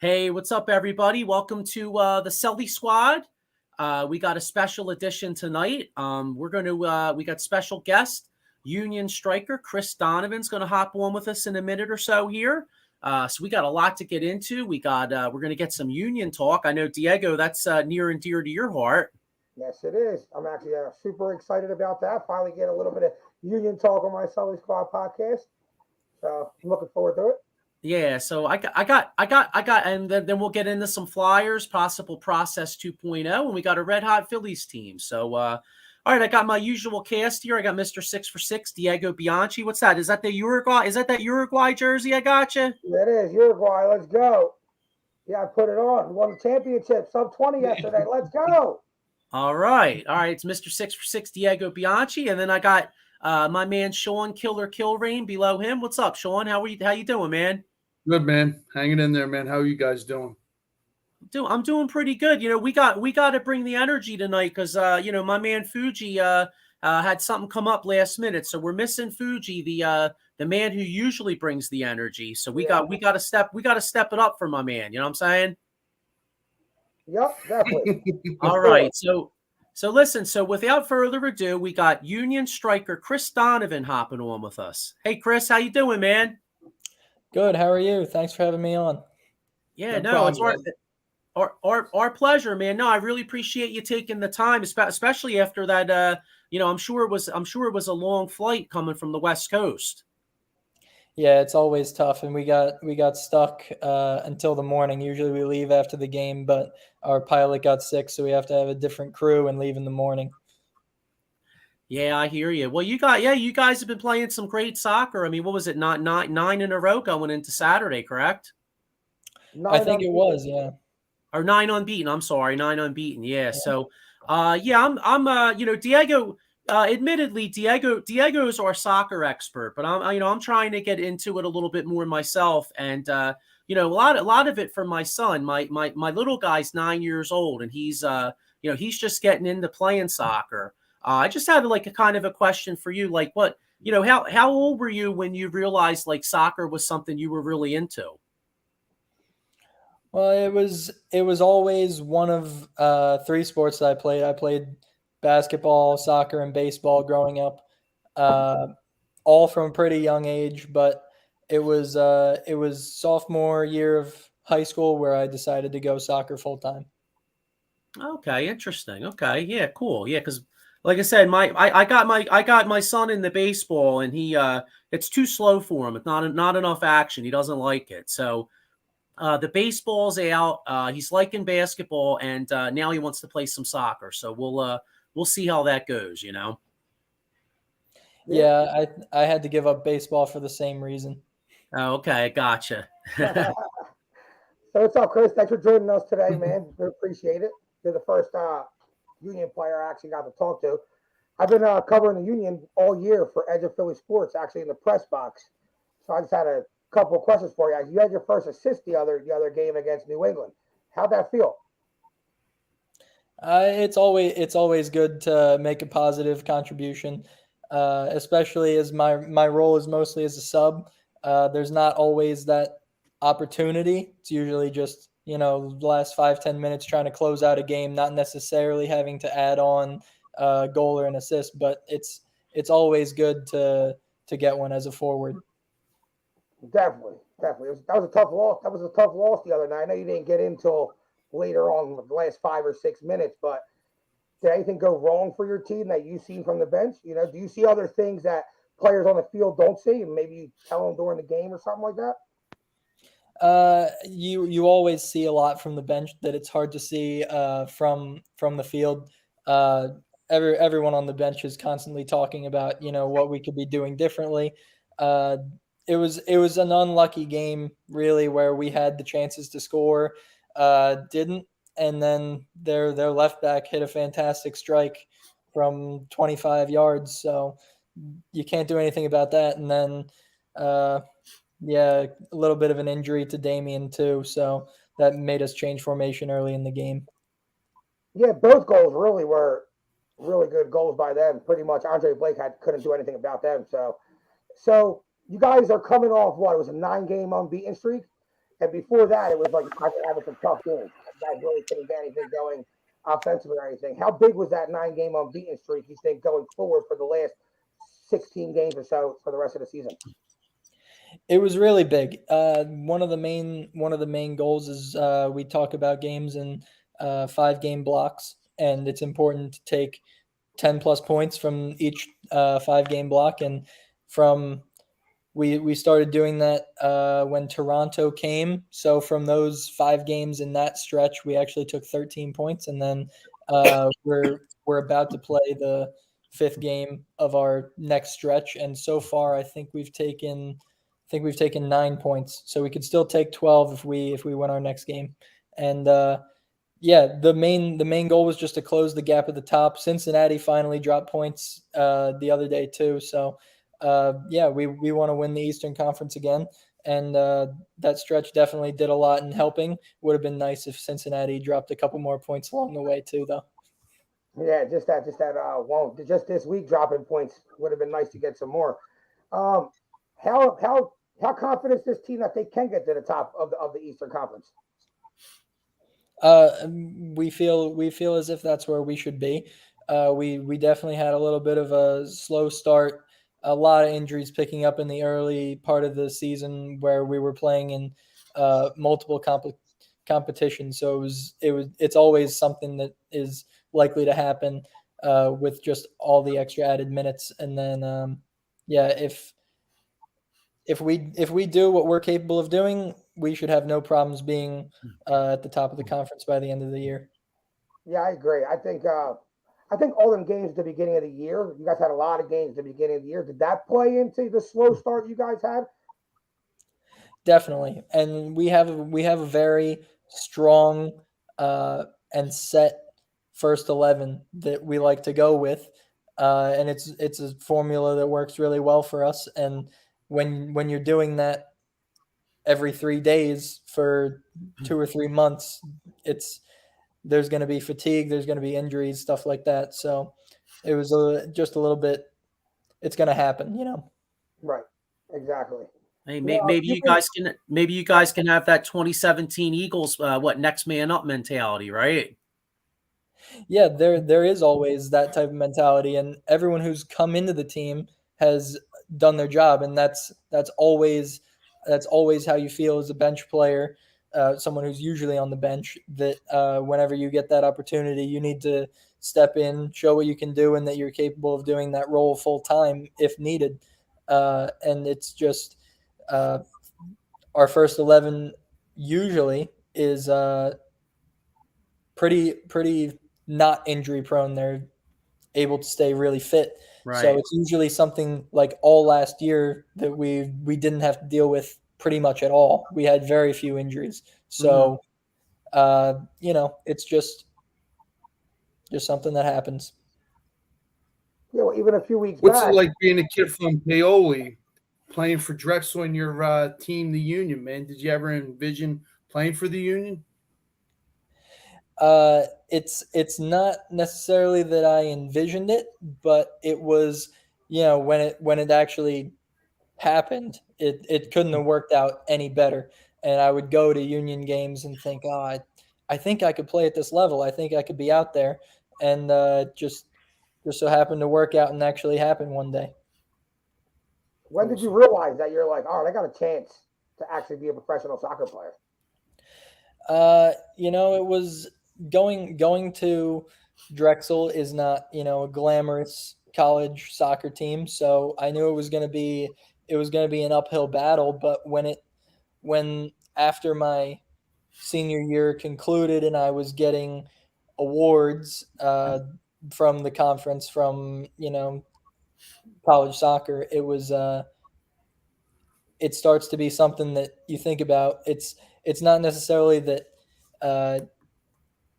Hey, what's up, everybody? Welcome to the Sully Squad. We got a special edition tonight. We got special guest, Union striker Chris Donovan's going to hop on with us in a minute or so here. So we got a lot to get into. We're going to get some Union talk. I know, Diego, that's near and dear to your heart. Yes, it is. I'm actually super excited about that. Finally get a little bit of Union talk on my Sully Squad podcast. So I'm looking forward to it. Yeah, so I got, and then we'll get into some flyers, possible process 2.0, and we got a Red Hot Phillies team. So, all right, I got my usual cast here. I got Mr. 6 for 6, Diego Bianchi. What's that? Is that the Uruguay? Is that Uruguay jersey I got you? That is Uruguay. Let's go. Yeah, I put it on. Won the championship. Sub 20 yesterday. Let's go. All right, it's Mr. 6 for 6, Diego Bianchi, and then I got my man Sean Killer Kilrain below him. What's up, Sean? How you doing, man? Good, man. Hanging in there, man. How are you guys doing? I'm doing pretty good. We got to bring the energy tonight because my man Fuji had something come up last minute, so we're missing Fuji, the man who usually brings the energy. So we got to step it up for my man. You know what I'm saying? Yep, definitely. All right. So listen. So without further ado, we got Union striker Chris Donovan hopping on with us. Hey, Chris, how you doing, man? Good. How are you? Thanks for having me on. Yeah, no, it's our pleasure, man. No, I really appreciate you taking the time, especially after that. I'm sure it was a long flight coming from the West Coast. Yeah, it's always tough, and we got stuck until the morning. Usually we leave after the game, but our pilot got sick, so we have to have a different crew and leave in the morning. Yeah, I hear you. Well, you guys have been playing some great soccer. I mean, what was it? Not nine in a row going into Saturday, correct? I think it was, yeah. Or 9 unbeaten. I'm sorry, 9 unbeaten. Yeah. So, I'm Diego. Admittedly, Diego's our soccer expert, but I'm trying to get into it a little bit more myself, and a lot of it from my son. My little guy's 9 years old, and he's just getting into playing soccer. I just had like a kind of a question for you, like how old were you when you realized like soccer was something you were really into? Well, it was always one of three sports that I played. I played basketball, soccer, and baseball growing up, all from a pretty young age. But it was sophomore year of high school where I decided to go soccer full time. Okay, interesting. Okay, yeah, cool. Yeah, because like I said, I got my son in the baseball, and he it's too slow for him. It's not enough action. He doesn't like it. So the baseball's out. He's liking basketball, and now he wants to play some soccer. So we'll see how that goes. Yeah, I had to give up baseball for the same reason. Oh, okay, gotcha. So what's up, Chris? Thanks for joining us today, man. We appreciate it. You're the first Union player I actually got to talk to. I've been covering the Union all year for Edge of Philly Sports, actually in the press box. So I just had a couple of questions for you. You had your first assist the other game against New England. How'd that feel? It's always good to make a positive contribution, especially as my role is mostly as a sub. There's not always that opportunity. It's usually just the last 5-10 minutes trying to close out a game, not necessarily having to add on a goal or an assist. But it's always good to get one as a forward. Definitely. That was a tough loss. That was a tough loss the other night. I know you didn't get in till later on, the last 5 or 6 minutes, but did anything go wrong for your team that you've seen from the bench? Do you see other things that players on the field don't see, and maybe you tell them during the game or something like that? You always see a lot from the bench that it's hard to see from the field. Everyone on the bench is constantly talking about what we could be doing differently. It was an unlucky game, really, where we had the chances to score, didn't, and then their left back hit a fantastic strike from 25 yards. So you can't do anything about that. And then, a little bit of an injury to Damien too. So that made us change formation early in the game. Yeah, both goals really were really good goals by them. Pretty much, Andre Blake couldn't do anything about them. So you guys are coming off what? It was a 9-game unbeaten streak. And before that, it was like you guys were having some tough games. You guys really couldn't get anything going offensively or anything. How big was that 9-game unbeaten streak, you think, going forward for the last 16 games or so for the rest of the season? It was really big. One of the main goals is we talk about games in 5-game blocks, and it's important to take 10 plus points from each 5-game block. And from we started doing that when Toronto came. So from those 5 games in that stretch, we actually took 13 points, and then we're about to play the 5th game of our next stretch. And so far, I think we've taken 9 points. So we could still take 12 if we win our next game. And yeah, the main goal was just to close the gap at the top. Cincinnati finally dropped points the other day too. So yeah, we want to win the Eastern Conference again, and that stretch definitely did a lot in helping. Would have been nice if Cincinnati dropped a couple more points along the way too, though. Yeah, just this week dropping points would have been nice to get some more. How confident is this team that they can get to the top of the Eastern Conference? We feel as if that's where we should be. We definitely had a little bit of a slow start, a lot of injuries picking up in the early part of the season where we were playing in multiple competitions. So it's always something that is likely to happen with just all the extra added minutes. And then yeah, if we do what we're capable of doing, we should have no problems being at the top of the conference by the end of the year. Yeah, I agree. I think all them games at the beginning of the year, you guys had a lot of games at the beginning of the year. Did that play into the slow start you guys had? Definitely, and we have a very strong and set first 11 that we like to go with, and it's a formula that works really well for us. And when you're doing that every 3 days for 2 or 3 months, there's going to be fatigue, there's going to be injuries, stuff like that. So it was just a little bit. It's going to happen, you know. Right. Exactly. Hey, Yeah, maybe you guys can have that 2017 Eagles next man up mentality, right? Yeah, there is always that type of mentality, and everyone who's come into the team has done their job, and that's always how you feel as a bench player, someone who's usually on the bench. That whenever you get that opportunity, you need to step in, show what you can do, and that you're capable of doing that role full time if needed. And it's just our first 11 usually is pretty not injury prone. They're able to stay really fit. Right. So it's usually something like all last year that we didn't have to deal with pretty much at all. We had very few injuries. So you know, it's just something that happens. Yeah, well, even a few weeks What's back. it like being a kid from Paoli, playing for Drexel and your team, the Union, man? Did you ever envision playing for the Union? It's not necessarily that I envisioned it, but it was, you know, when it actually happened, it couldn't have worked out any better. And I would go to Union games and think, oh, I think I could play at this level. I think I could be out there, and just so happened to work out and actually happen one day. When did you realize that you're like, all right, I got a chance to actually be a professional soccer player? You know, it was going to Drexel is not, you know, a glamorous college soccer team, so I knew it was going to be an uphill battle. But when after my senior year concluded and I was getting awards from the conference, from, you know, college soccer, it starts to be something that you think about. It's not necessarily that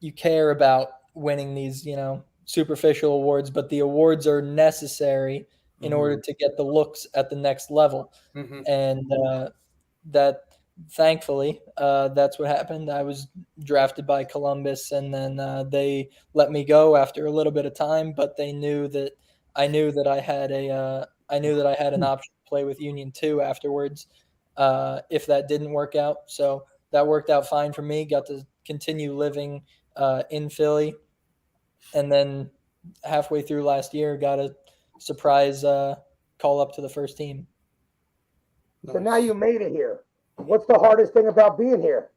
you care about winning these, you know, superficial awards, but the awards are necessary in order to get the looks at the next level. And that thankfully, that's what happened. I was drafted by Columbus, and then they let me go after a little bit of time, but they knew that I knew that I had an option to play with Union 2 afterwards, if that didn't work out. So that worked out fine for me. Got to continue living in Philly, and then halfway through last year, got a surprise call up to the first team. So now you made it here. What's the hardest thing about being here?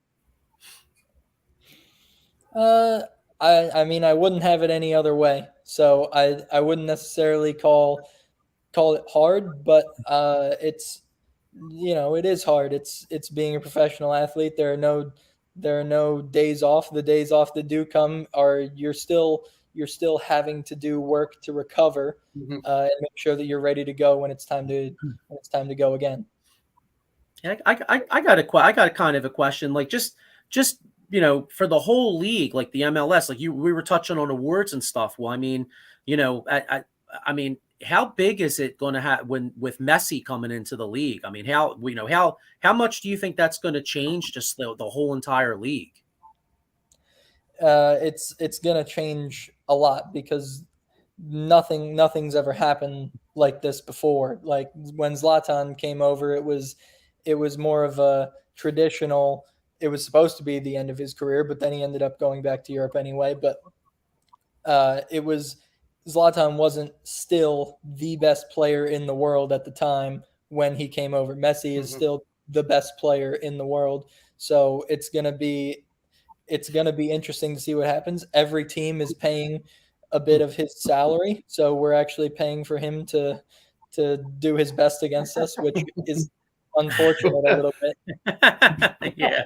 I mean, I wouldn't have it any other way. So I wouldn't necessarily call it hard, but it's, it is hard. It's being a professional athlete. There are no days off. The days off that do come are you're still having to do work to recover and make sure that you're ready to go when it's time to go again. Yeah, I got a kind of a question, like just for the whole league, like the MLS, like we were touching on awards and stuff. Well, I mean, I mean, how big is it going to have with Messi coming into the league? I mean, how much do you think that's going to change just the whole entire league? It's going to change a lot because nothing's ever happened like this before. Like when Zlatan came over, it was more of a traditional. It was supposed to be the end of his career, but then he ended up going back to Europe anyway. But Zlatan wasn't still the best player in the world at the time when he came over. Messi is still the best player in the world. So it's gonna be interesting to see what happens. Every team is paying a bit of his salary, so we're actually paying for him to do his best against us, which is unfortunate a little bit. Yeah.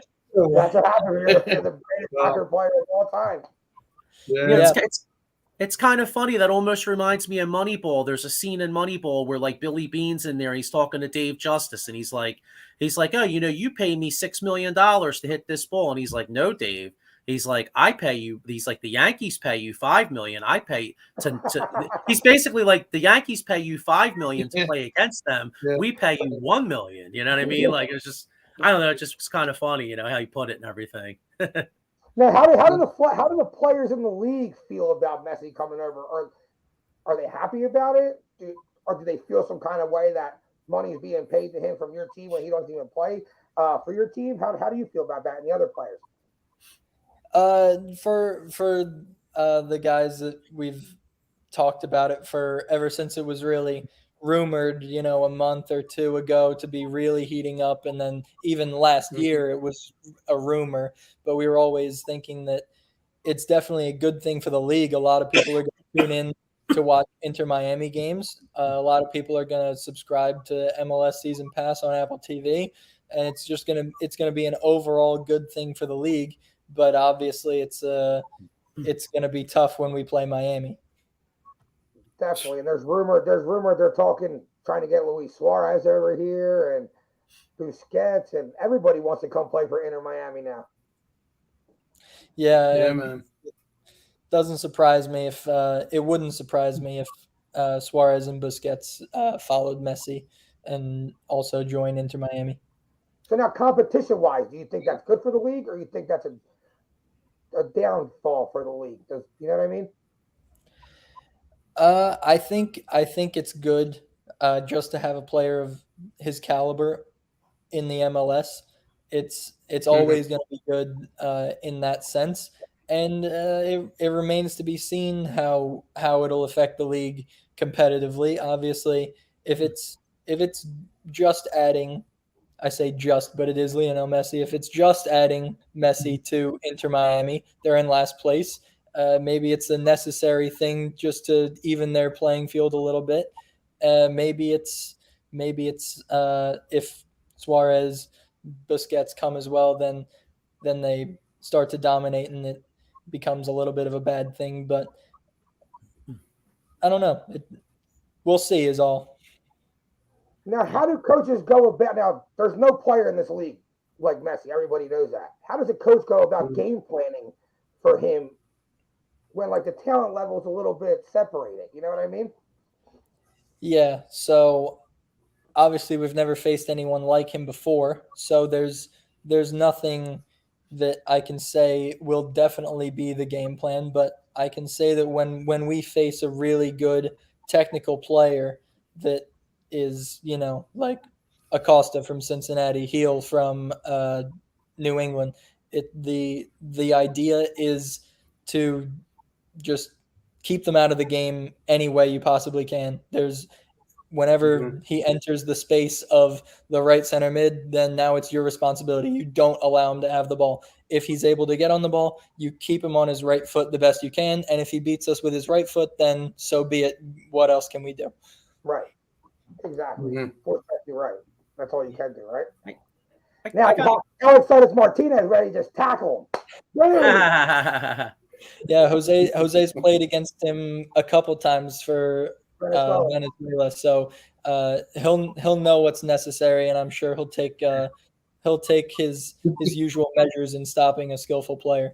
That's what happened. You're the greatest soccer player of all time. Yeah. It's kind of funny. That almost reminds me of Moneyball. There's a scene in Moneyball where like Billy Bean's in there. He's talking to Dave Justice, and he's like, oh, you pay me $6 million to hit this ball, and he's like, no, Dave. He's like, I pay you. He's like, the Yankees pay you $5 million. I pay to. He's basically like, the Yankees pay you $5 million to play against them. Yeah. We pay you $1 million. You know what I mean? Like, it's just, I don't know. It just was kind of funny, how you put it and everything. Now, how do the players in the league feel about Messi coming over? Are they happy about it, or do they feel some kind of way that money is being paid to him from your team when he doesn't even play for your team? How do you feel about that and the other players? For the guys that we've talked about it for ever since it was really rumored, a month or two ago to be really heating up. And then even last year, it was a rumor, but we were always thinking that it's definitely a good thing for the league. A lot of people are going to tune in to watch Inter Miami games. A lot of people are going to subscribe to MLS Season Pass on Apple TV. And it's going to be an overall good thing for the league. But obviously it's going to be tough when we play Miami. Definitely, and there's rumor they're trying to get Luis Suarez over here and Busquets, and everybody wants to come play for Inter Miami now. Yeah, man. It doesn't surprise me if it wouldn't surprise me if Suarez and Busquets followed Messi and also joined Inter Miami. So now, competition-wise, do you think that's good for the league, or you think that's a downfall for the league? You know what I mean? I think it's good just to have a player of his caliber in the MLS. It's always going to be good in that sense, and it remains to be seen how it'll affect the league competitively. Obviously, if it's just adding, I say just, but it is Lionel Messi. If it's just adding Messi to Inter Miami, they're in last place. Maybe it's a necessary thing just to even their playing field a little bit. Maybe it's if Suarez, Busquets come as well, then they start to dominate and it becomes a little bit of a bad thing. But I don't know. We'll see is all. Now, how do coaches go about? Now, there's no player in this league like Messi. Everybody knows that. How does a coach go about game planning for him when, like, the talent level is a little bit separated? You know what I mean? Yeah. So obviously, we've never faced anyone like him before. So there's nothing that I can say will definitely be the game plan. But I can say that when we face a really good technical player that is, like Acosta from Cincinnati, Heel from New England. The idea is to just keep them out of the game any way you possibly can. Whenever he enters the space of the right center mid, then now it's your responsibility. You don't allow him to have the ball. If he's able to get on the ball, you keep him on his right foot the best you can. And if he beats us with his right foot, then so be it. What else can we do? Right. Exactly. You're right. That's all you can do, right? I Now, Alex Martinez ready to just tackle him. Yeah, Jose's played against him a couple times for Venezuela, so he'll know what's necessary, and I'm sure he'll take his usual measures in stopping a skillful player.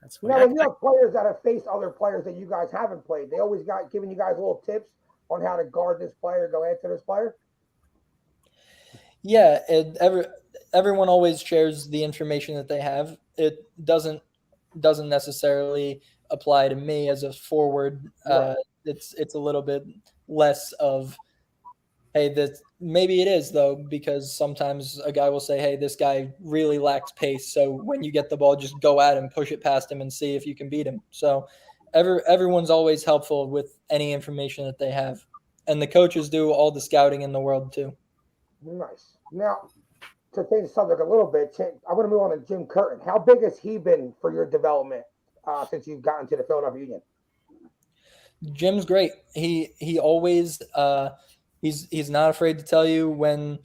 That's funny. Now, when you have players that have faced other players that you guys haven't played, they always got giving you guys little tips on how to guard this player, go after this player. Yeah, everyone always shares the information that they have. It doesn't necessarily apply to me as a forward. Right. It's a little bit less of, hey, this maybe it is though, because sometimes a guy will say, hey, this guy really lacks pace. So when you get the ball, just go at him, push it past him, and see if you can beat him. So everyone's always helpful with any information that they have, and the coaches do all the scouting in the world too. Nice. Now, to change the subject a little bit, I want to move on to Jim Curtin. How big has he been for your development since you've gotten to the Philadelphia Union? Jim's great. He always he's not afraid to tell you when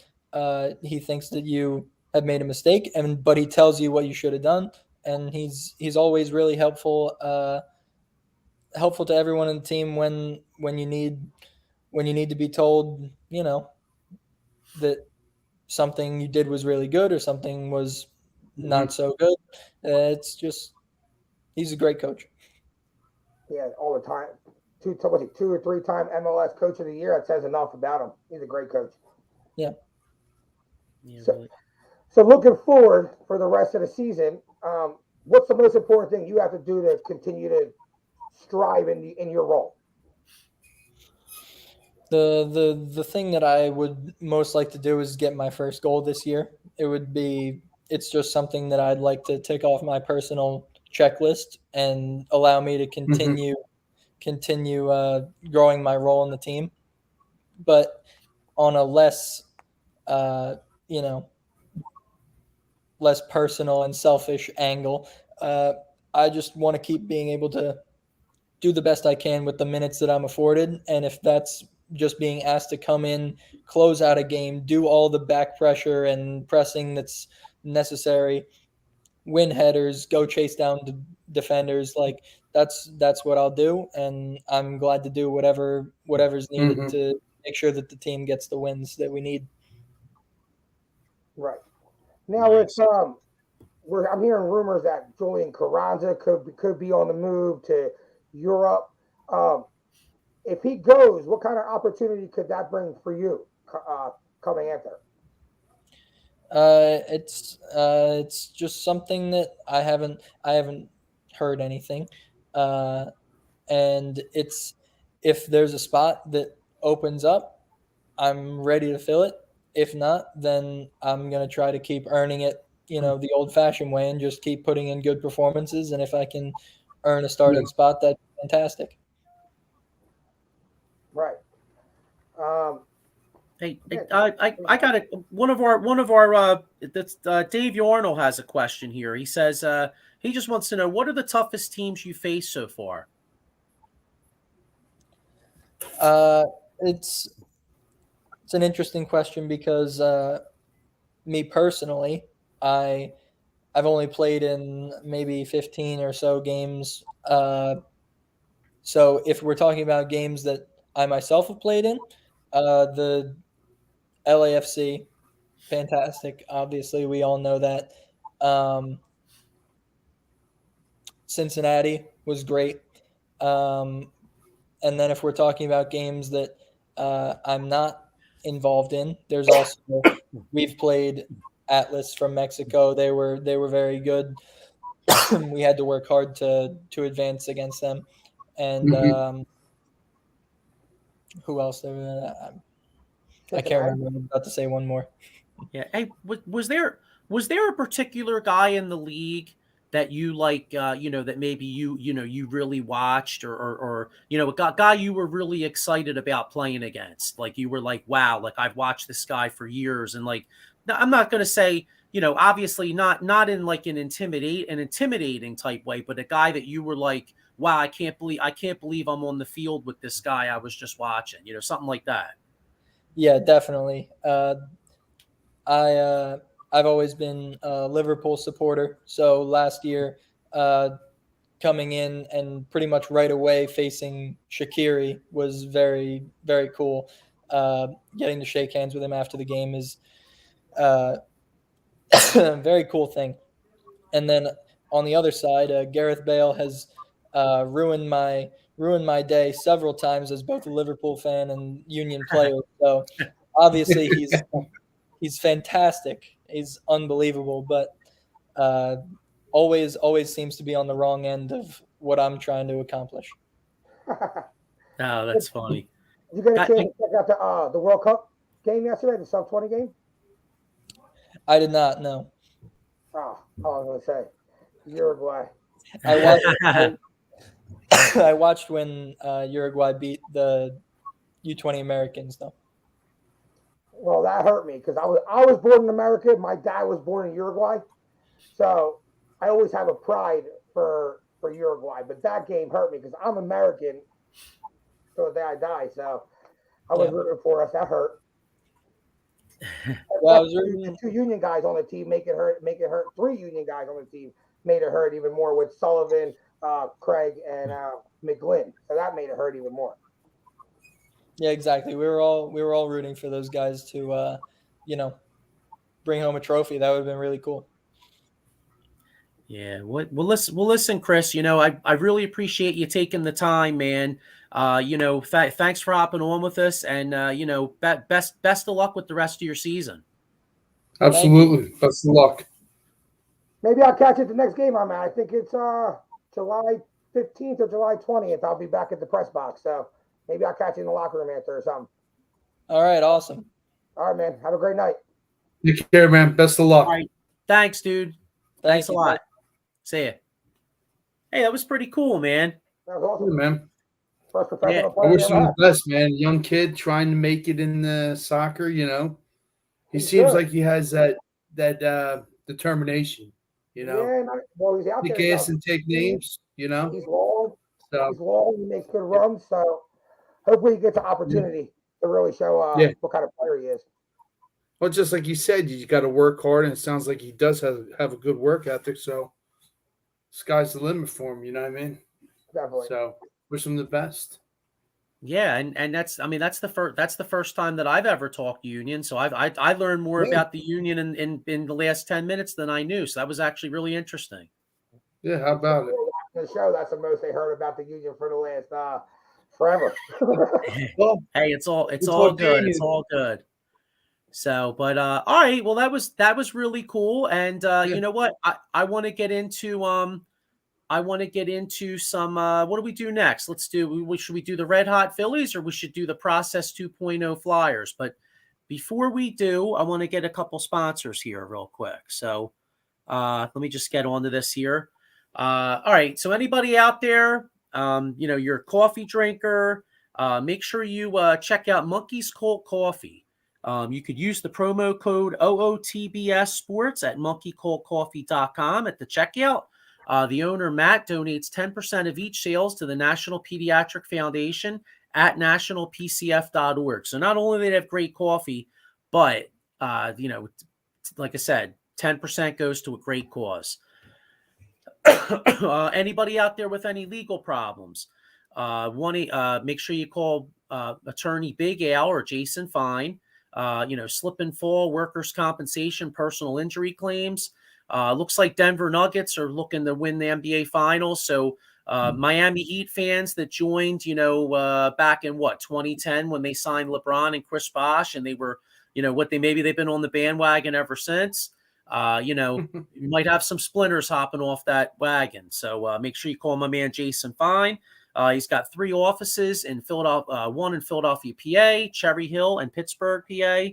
he thinks that you have made a mistake, but he tells you what you should have done, and he's always really helpful to everyone in the team when you need to be told, that something you did was really good or something was not so good. It's just, he's a great coach. Yeah, all the time. 2 or 3 time MLS Coach of the Year. That says enough about him. He's a great coach. Yeah. So looking forward for the rest of the season, what's the most important thing you have to do to continue to strive in your role? The thing that I would most like to do is get my first goal this year. It's just something that I'd like to tick off my personal checklist and allow me to continue growing my role in the team. But on a less less personal and selfish angle, I just want to keep being able to do the best I can with the minutes that I'm afforded. And if that's just being asked to come in, close out a game, do all the back pressure and pressing that's necessary, win headers, go chase down defenders, like that's what I'll do. And I'm glad to do whatever's needed to make sure that the team gets the wins that we need. Right. Now it's I'm hearing rumors that Julian Carranza could be on the move to Europe. If he goes, what kind of opportunity could that bring for you coming after? It's just something that I haven't heard anything, and if there's a spot that opens up, I'm ready to fill it. If not, then I'm gonna try to keep earning it, the old-fashioned way, and just keep putting in good performances. And if I can earn a starting spot, that's fantastic. Right. Hey, I got one of our that's Dave Yarnell has a question here. He says he just wants to know, what are the toughest teams you faced so far? It's an interesting question because me personally, I've only played in maybe 15 or so games. So if we're talking about games that I myself have played in, the LAFC, fantastic. Obviously, we all know that. Cincinnati was great. And then if we're talking about games that I'm not involved in, there's also we've played Atlas from Mexico. They were very good. We had to work hard to advance against them. And who else? I can't remember. I'm about to say one more. Yeah. Hey, was there a particular guy in the league that you like, that maybe you really watched, or a guy you were really excited about playing against? Like you were like, wow, like I've watched this guy for years, and like, I'm not going to say, obviously not in like an intimidating type way, but a guy that you were like, wow, I can't believe I'm on the field with this guy I was just watching, something like that. Yeah, definitely. I've always been a Liverpool supporter. So last year, coming in and pretty much right away facing Shaqiri was very, very cool. Getting to shake hands with him after the game is uh, a very cool thing. And then on the other side, Gareth Bale has ruined my day several times as both a Liverpool fan and Union player. So obviously he's fantastic. He's unbelievable, but uh, always seems to be on the wrong end of what I'm trying to accomplish. Oh, that's funny. You get a I, chance I, to check out the World Cup game yesterday, the sub 20 game? I did not know. Oh, I was gonna say Uruguay. I watched. I watched when Uruguay beat the U20 Americans, though. Well, that hurt me because I was born in America. My dad was born in Uruguay, so I always have a pride for Uruguay. But that game hurt me because I'm American till the day I die. So I was Yeah. rooting for us. That hurt. Well, I Plus, was the rooting. two Union guys on the team make it hurt. Make it hurt. Three Union guys on the team made it hurt even more with Sullivan, Craig, and McGlynn. So that made it hurt even more. Yeah, exactly. We were all rooting for those guys to, you know, bring home a trophy. That would have been really cool. Yeah. Well, listen, Chris. I really appreciate you taking the time, man. Thanks for hopping on with us, and best of luck with the rest of your season. Thank you. Absolutely. Best of luck. Maybe I'll catch it the next game I'm at. I think it's July 15th or July 20th. I'll be back at the press box. So maybe I'll catch you in the locker room after or something. All right, awesome. All right, man. Have a great night. Take care, man. Best of All luck. right. Thanks, dude. Thanks Thank a you. lot. See ya. Hey, that was pretty cool, man. That was Yeah, awesome. man. First Yeah. professional I player we wish ever him had. the best, man. Young kid trying to make it in the soccer. He He's seems good. like he has that determination. Yeah, well, he's out Kick there ass young. and take names. He's long. So He's long. He makes good runs. So hopefully he gets an opportunity to really show yeah. what kind of player he is. Well, just like you said, you got to work hard, and it sounds like he does have a good work ethic. So sky's the limit for him. You know what I mean? Definitely. So wish him the best. Yeah, and that's the first time that I've ever talked Union. So I learned more Yeah, about the Union in the last 10 minutes than I knew. So that was actually really interesting. yeah. How about it? The show, that's the most they heard about the Union for the last forever. Well, Hey, it's it's all what good. It's Union. all good. So, but all right. Well, that was really cool. And Yeah, you know what? I want to get into some what do we do next? Should we do the Red Hot Phillies, or we should do the Process 2.0 Flyers? But before we do, I want to get a couple sponsors here real quick. So let me just get onto this here. All right. So anybody out there, you're a coffee drinker, make sure you check out Monkey's Cold Coffee. You could use the promo code OOTBS Sports at monkeycoldcoffee.com at the checkout. The owner, Matt, donates 10% of each sales to the National Pediatric Foundation at nationalpcf.org. So not only do they have great coffee, but, like I said, 10% goes to a great cause. Anybody out there with any legal problems, make sure you call attorney Big Al or Jason Fine. Slip and fall, workers' compensation, personal injury claims. Looks like Denver Nuggets are looking to win the NBA Finals. So Miami Heat fans that joined, back in 2010 when they signed LeBron and Chris Bosh, and they were, maybe they've been on the bandwagon ever since. You might have some splinters hopping off that wagon. So make sure you call my man Jason Fine. He's got 3 offices in Philadelphia, one in Philadelphia, PA, Cherry Hill, and Pittsburgh, PA.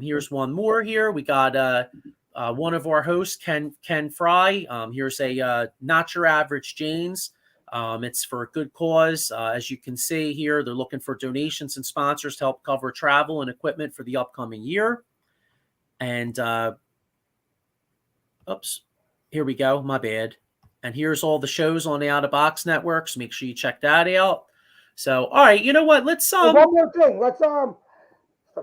Here's one more here. We got one of our hosts, Ken Fry. Here's a Not Your Average Janes. It's for a good cause. As you can see here, they're looking for donations and sponsors to help cover travel and equipment for the upcoming year. And oops, here we go. My bad. And here's all the shows on the Out of Box Network. So make sure you check that out. So, all right, you know what? Let's one more thing. Let's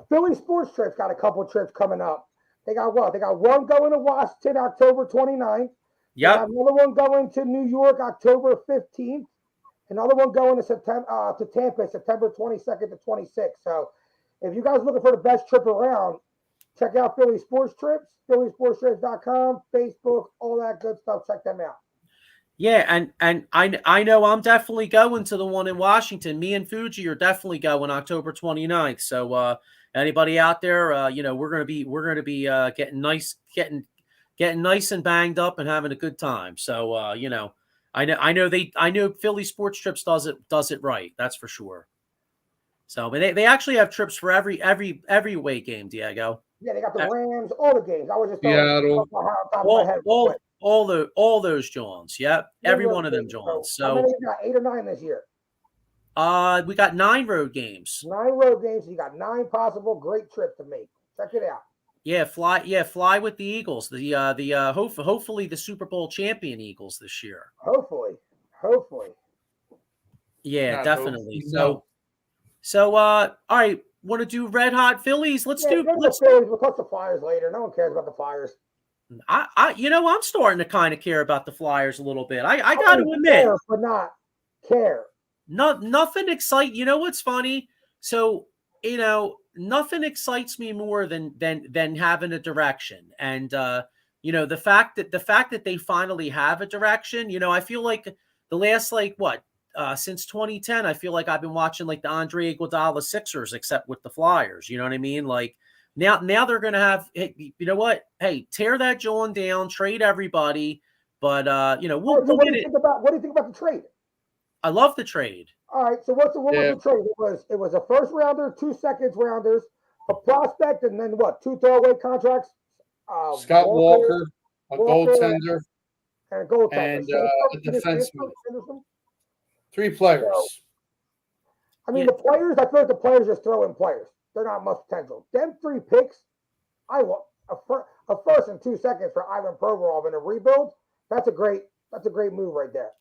Philly Sports Trips got a couple trips coming up. They got what? They got one going to Washington October 29th. Yep. Another one going to New York October 15th. Another one going to Tampa September 22nd to 26th. So if you guys are looking for the best trip around, check out Philly Sports Trips, phillysportstrips.com, Facebook, all that good stuff. Check them out. Yeah, and I know I'm definitely going to the one in Washington. Me and Fuji are definitely going October 29th. So anybody out there, we're gonna be getting nice and banged up and having a good time. So I know Philly Sports Trips does it right. That's for sure. So but they actually have trips for every away game, Diego. Yeah, they got the Rams, all the games. I was just all those Johns. Yep. Every one of them Johns. So how many you got? 8 or 9 this year? We got 9 road games. 9 road games. You got 9 possible great trips to make. Check it out. Yeah, fly with the Eagles. Hopefully the Super Bowl champion Eagles this year. Hopefully. Yeah, definitely. So all right, want to do Red Hot Phillies? Let's do the Phillies. We'll touch the Flyers later. No one cares about the Flyers. I'm starting to kind of care about the Flyers a little bit. I got to admit, but not care. Nothing excites. You know what's funny? So nothing excites me more than having a direction, and the fact that they finally have a direction. I feel like the last since 2010, I feel like I've been watching like the Andre Iguodala Sixers, except with the Flyers. You know what I mean? Like now they're gonna have. Hey, you know what? Hey, tear that John down, trade everybody. But what do you think about the trade? I love the trade. All right. So what was the trade? It was a first rounder, 2 second rounders, a prospect, and then what? 2 throwaway contracts. Scott Walker, a goaltender, and a goaltender, and a defenseman. 3 players. So, I mean, the players. I feel like the players just throw in players. They're not much potential. Them 3 picks. I want a first and 2 seconds for Ivan Provorov in a rebuild. That's a great move right there.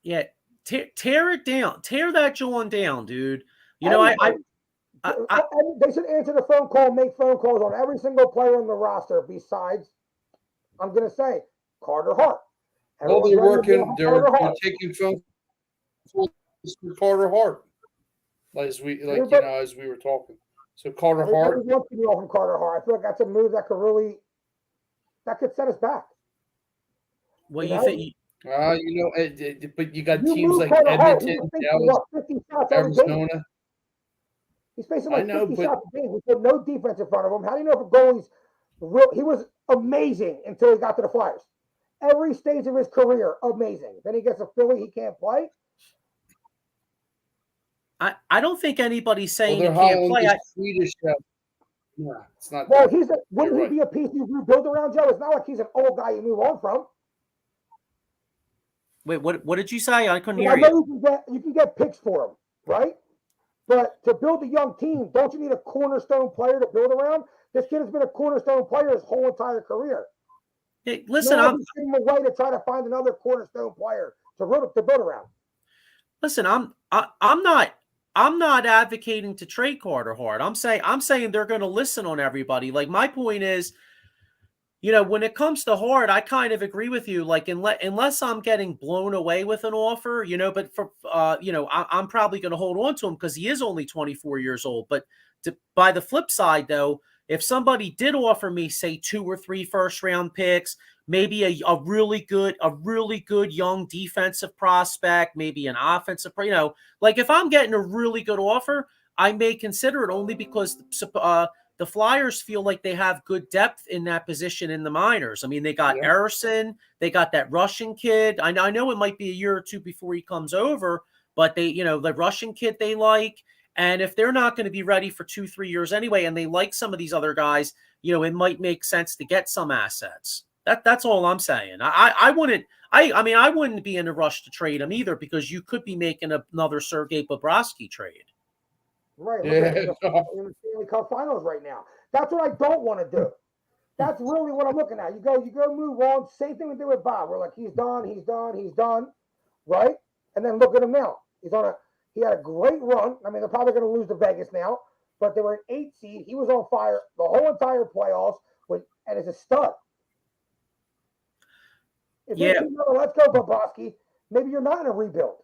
Yeah. Tear it down. Tear that John down, dude. They should answer the phone call, make phone calls on every single player on the roster besides, I'm going to say, Carter Hart. Well, they're taking phone calls for Carter Hart, as we were talking. So Carter Hart. Wants to be off from Carter Hart. I feel like that's a move that could set us back. What you think? But you got teams like Edmonton, Dallas, Arizona. He's facing 50 shots a game. We put no defense in front of him. How do you know if a goalie's real? He was amazing until he got to the Flyers. Every stage of his career, amazing. Then he gets a Philly, he can't play. I don't think anybody's saying he can't play. Swedish. Yeah, it's not. Well, wouldn't he be a piece you rebuild around, Joe? It's not like he's an old guy you move on from. Wait, what did you say? I couldn't hear you. You can get picks for him, right? But to build a young team, don't you need a cornerstone player to build around? This kid has been a cornerstone player his whole entire carear. Hey, listen, I'm giving him away to try to find another cornerstone player to build around. Listen, I'm not advocating to trade Carter Hart. I'm saying they're going to listen on everybody. Like my point is, when it comes to Hart, I kind of agree with you. Like unless I'm getting blown away with an offer, but for I'm probably going to hold on to him because he is only 24 years old. But by the flip side, though, if somebody did offer me, say, 2 or 3 first-round picks, maybe a really good young defensive prospect, maybe an offensive, like if I'm getting a really good offer, I may consider it only because the Flyers feel like they have good depth in that position in the minors. I mean, they got Erison, they got that Russian kid. I know it might be a year or two before he comes over, but they, the Russian kid they like. And if they're not going to be ready for 2-3 years anyway, and they like some of these other guys, it might make sense to get some assets. That's all I'm saying. I wouldn't be in a rush to trade him either, because you could be making another Sergei Bobrovsky trade. Right. Look at in the Stanley Cup Finals right now. That's what I don't want to do. That's really what I'm looking at. You go move on. Same thing we did with Bob. We're like, he's done, right? And then look at him now. He had a great run. I mean, they're probably going to lose to Vegas now, but they were an 8 seed. He was on fire the whole entire playoffs, and is a stud. If they keep going, let's go, Bobrovsky, maybe you're not in a rebuild.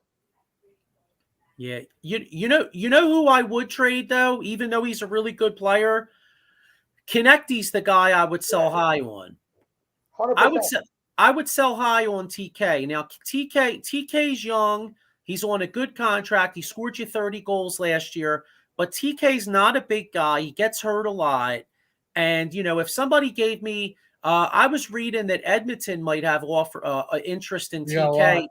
Yeah, you know who I would trade though, even though he's a really good player. Konechty's the guy I would sell high on. 100%. I would sell high on TK. Now TK's young. He's on a good contract. He scored you 30 goals last year, but TK's not a big guy. He gets hurt a lot. And if somebody gave me, I was reading that Edmonton might have interest in TK.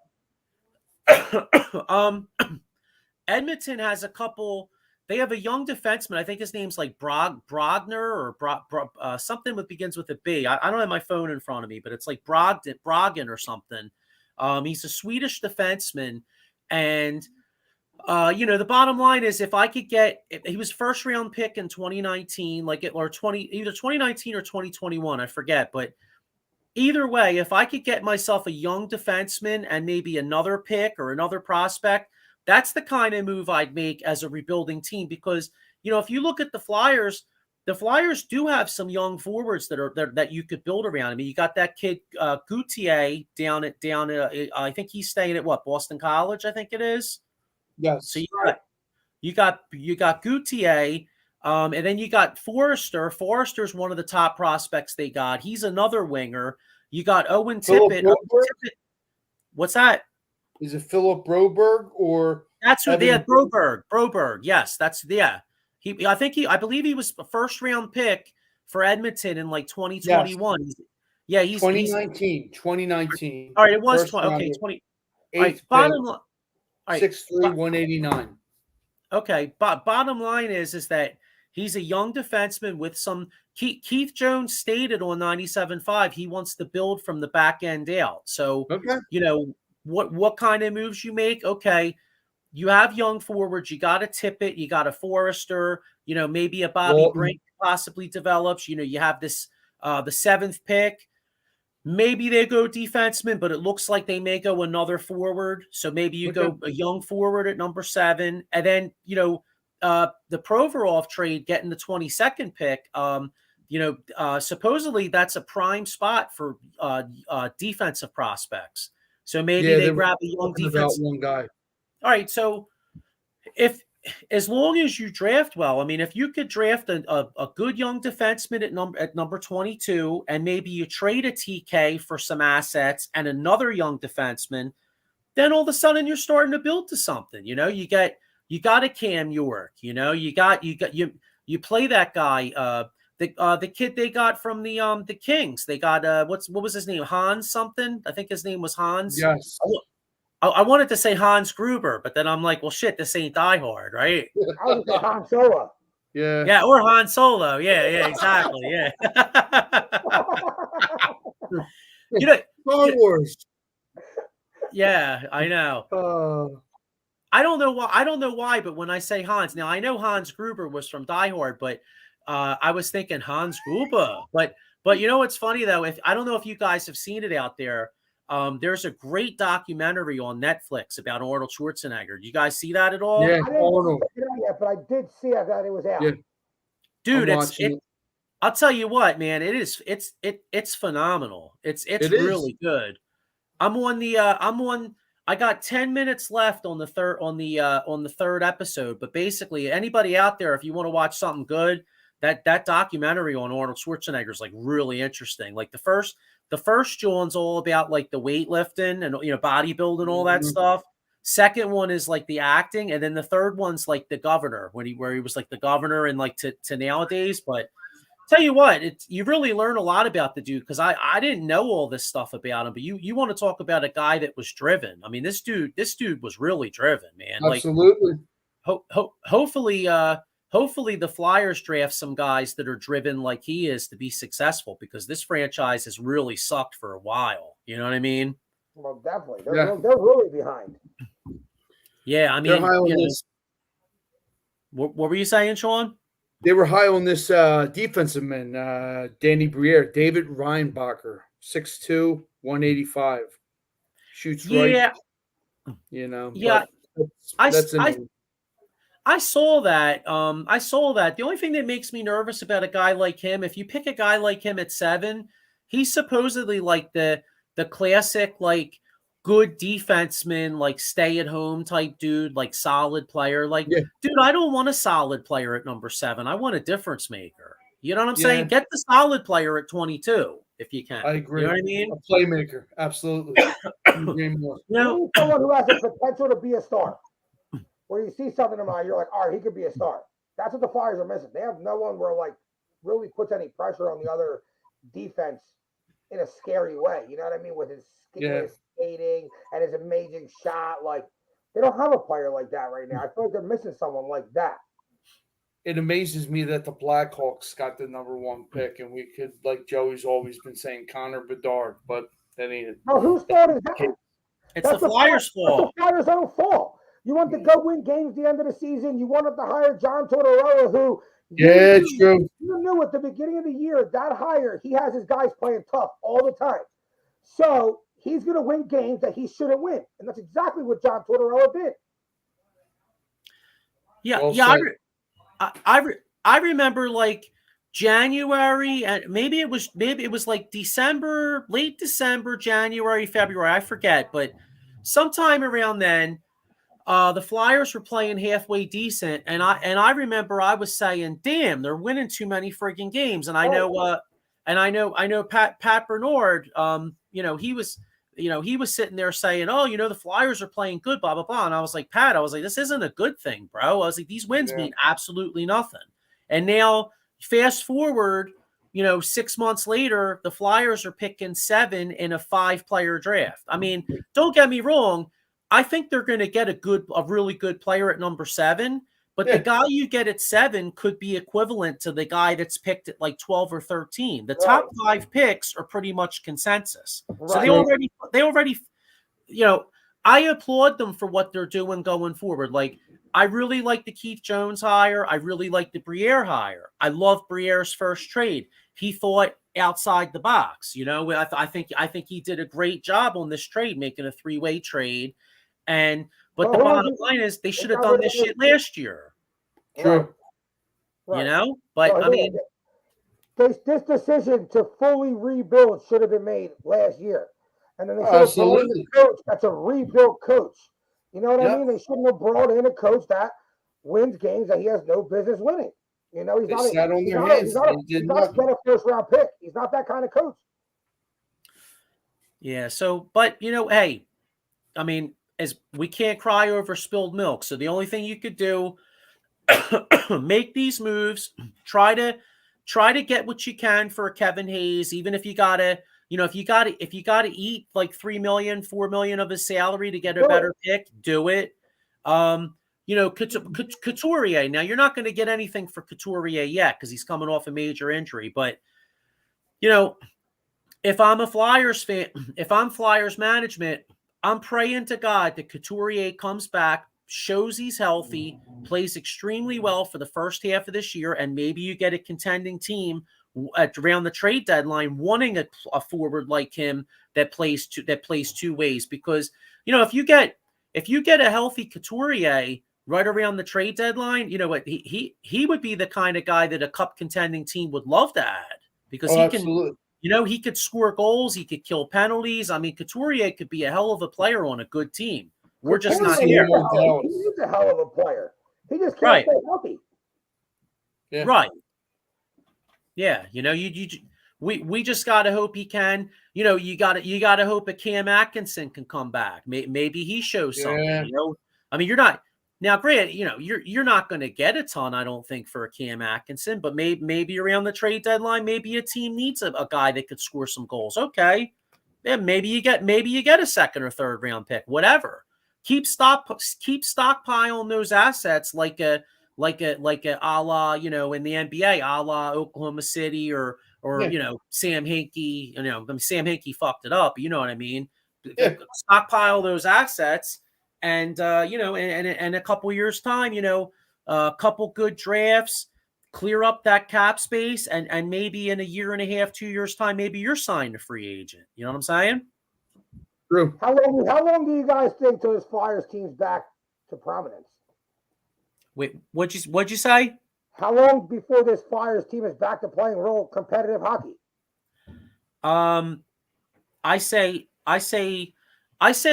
Edmonton has a couple. They have a young defenseman. I think his name's like Brogner or something that begins with a B. I don't have my phone in front of me, but it's like Broggen or something. He's a Swedish defenseman. And, the bottom line is, if I could he was first round pick in 2019, either 2019 or 2021, I forget. But either way, if I could get myself a young defenseman and maybe another pick or another prospect, that's the kind of move I'd make as a rebuilding team. Because, if you look at the Flyers do have some young forwards that you could build around. I mean, you got that kid Gauthier down at I think he's staying at Boston College, I think it is. Yes. So you got Gauthier, and then you got Forrester. Forrester's one of the top prospects they got. He's another winger. You got Owen Tippett. What's that? Is it Philip Broberg or that's who? Yeah, Broberg. Yes, I believe he was a first round pick for Edmonton in 2021. Yes. Yeah, he's 2019. All right, it was 20. All right, bottom line. 6'3", 189. Okay, but bottom line is that he's a young defenseman with some. Keith Jones stated on 97.5 he wants to build from the back end out. So what kind of moves you make? Okay, you have young forwards. You got a Tippett. You got a Forrester. Maybe a Bobby Brink possibly develops. You have this the 7th pick. Maybe they go defenseman, but it looks like they may go another forward. So maybe you go a young forward at number 7, and then the Provorov trade getting the 22nd pick. Supposedly that's a prime spot for defensive prospects. So maybe they grab a young defense. One guy. All right. So as long as you draft well, I mean, if you could draft a good young defenseman at number 22, and maybe you trade a TK for some assets and another young defenseman, then all of a sudden you're starting to build to something. You got a Cam York. You play that guy. The kid they got from the Kings. They got what was his name? Hans something. I think his name was Hans. Yes. I wanted to say Hans Gruber, but then I'm like, well, shit, this ain't Die Hard, right? I was going to say Han Solo. Yeah. Yeah, or Han Solo. Yeah, exactly. Yeah. Star Wars. Yeah, I know. I don't know why, but when I say Hans, now I know Hans Gruber was from Die Hard, but I was thinking Hans Gruber. But what's funny though? I don't know if you guys have seen it out there. There's a great documentary on Netflix about Arnold Schwarzenegger. Do you guys see that at all? Yeah, I didn't see it yet, but I did see it that it was out. Yeah. Dude, I'll tell you what, man, it's phenomenal. It's really good. I got 10 minutes left on the third episode, but basically anybody out there, if you want to watch something good, that documentary on Arnold Schwarzenegger is really interesting. Like the first John's all about the weightlifting and bodybuilding, all that stuff. Second one is the acting, and then the third one's the Governor, where he was the Governor and to nowadays. But tell you what, you really learn a lot about the dude, because I didn't know all this stuff about him. But you want to talk about a guy that was driven. I mean, this dude was really driven, man. Absolutely. hopefully, hopefully the Flyers draft some guys that are driven like he is to be successful, because this franchise has really sucked for a while. You know what I mean? Well, definitely. Yeah. They're really behind. Yeah, I They're mean, high on you know, this. what were you saying, Sean? They were high on this defensive man, Danny Briere, David Reinbacher, 6'2", 185. Shoots right, Yeah, yeah. but that's in the I saw that. I saw that. The only thing that makes me nervous about a guy like him, if you pick a guy like him at 7, he's supposedly like the classic, like, good defenseman, like stay at home type dude, like solid player. Like, yeah, dude, I don't want a solid player at number 7. I want a difference maker. You know what I'm yeah. saying? Get the solid player at 22 if you can. I agree. You know what I mean? A playmaker, absolutely. You need someone who has the potential to be a star. Where you see something in him, you're like, all right, he could be a star. That's what the Flyers are missing. They have no one where like really puts any pressure on the other defense in a scary way. You know what I mean? With his skating and his amazing shot. Like, they don't have a player like that right now. I feel like they're missing someone like that. It amazes me that the Blackhawks got the number 1 pick, and we could, like Joey's always been saying, Connor Bedard, but that ain't it. No, whose fault is that? It's the Flyers' fault. That's the Flyers' own fault. You want to go win games at the end of the season. You wanted to hire John Tortorella, who it's true. You knew at the beginning of the year that hire, he has his guys playing tough all the time. So he's going to win games that he shouldn't win. And that's exactly what John Tortorella did. Yeah, Well yeah. I remember like January, and maybe it was like December, late December, January, February. I forget, but sometime around then, the Flyers were playing halfway decent, and I remember I was saying, "Damn, they're winning too many freaking games." And I know Pat Bernard, he was sitting there saying, "Oh, the Flyers are playing good, blah blah blah." And I was like, Pat, this isn't a good thing, bro. I was like, these wins mean absolutely nothing. And now, fast forward, 6 months later, the Flyers are picking 7 in a 5-player draft. I mean, don't get me wrong. I think they're going to get a really good player at number 7, but the guy you get at 7 could be equivalent to the guy that's picked at like 12 or 13. The top 5 picks are pretty much consensus. Right. So they already, I applaud them for what they're doing going forward. Like, I really like the Keith Jones hire. I really like the Briere hire. I love Briere's first trade. He thought outside the box. I think he did a great job on this trade, making a 3-way trade. But the bottom line is they should have done this shit last year. True. Right. But I mean, this decision to fully rebuild should have been made last year. And then they should have brought in a coach that's a rebuilt coach. You know what I mean? They shouldn't have brought in a coach that wins games that he has no business winning. He's not a first-round pick. He's not that kind of coach. Yeah. So, but hey, I mean, as we can't cry over spilled milk. So the only thing you could do, make these moves, try to get what you can for Kevin Hayes, even if you gotta, if you gotta eat like $3 million, $4 million of his salary to get a better pick, do it. Couturier. Now you're not going to get anything for Couturier yet because he's coming off a major injury, but if I'm a Flyers fan, if I'm Flyers management, I'm praying to God that Couturier comes back, shows he's healthy, plays extremely well for the first half of this year, and maybe you get a contending team around the trade deadline wanting a forward like him that plays 2 ways. Because if you get a healthy Couturier right around the trade deadline, he would be the kind of guy that a cup contending team would love to add, because he can. He could score goals. He could kill penalties. I mean, Couturier could be a hell of a player on a good team. We're just not here. He's a hell of a player. He just can't stay healthy. Yeah. Right. Yeah. We just got to hope he can. You got to hope a Cam Atkinson can come back. Maybe he shows something. I mean, you're not. Now, granted, you're not going to get a ton, I don't think, for a Cam Atkinson, but maybe around the trade deadline, maybe a team needs a guy that could score some goals. Okay, yeah, maybe you get a second or third round pick, whatever. keep stockpiling those assets like a a la, in the NBA, a la Oklahoma City or Sam Hinkie. Sam Hinkie fucked it up. You know what I mean? Yeah. Stockpile those assets, and in a couple years' time, a couple good drafts, clear up that cap space, and maybe in a year and a half, 2 years' time, maybe you're signed a free agent. You know what I'm saying? True. How long do you guys think till this Flyers team's back to prominence? Wait, what'd you say? How long before this Flyers team is back to playing real competitive hockey? I say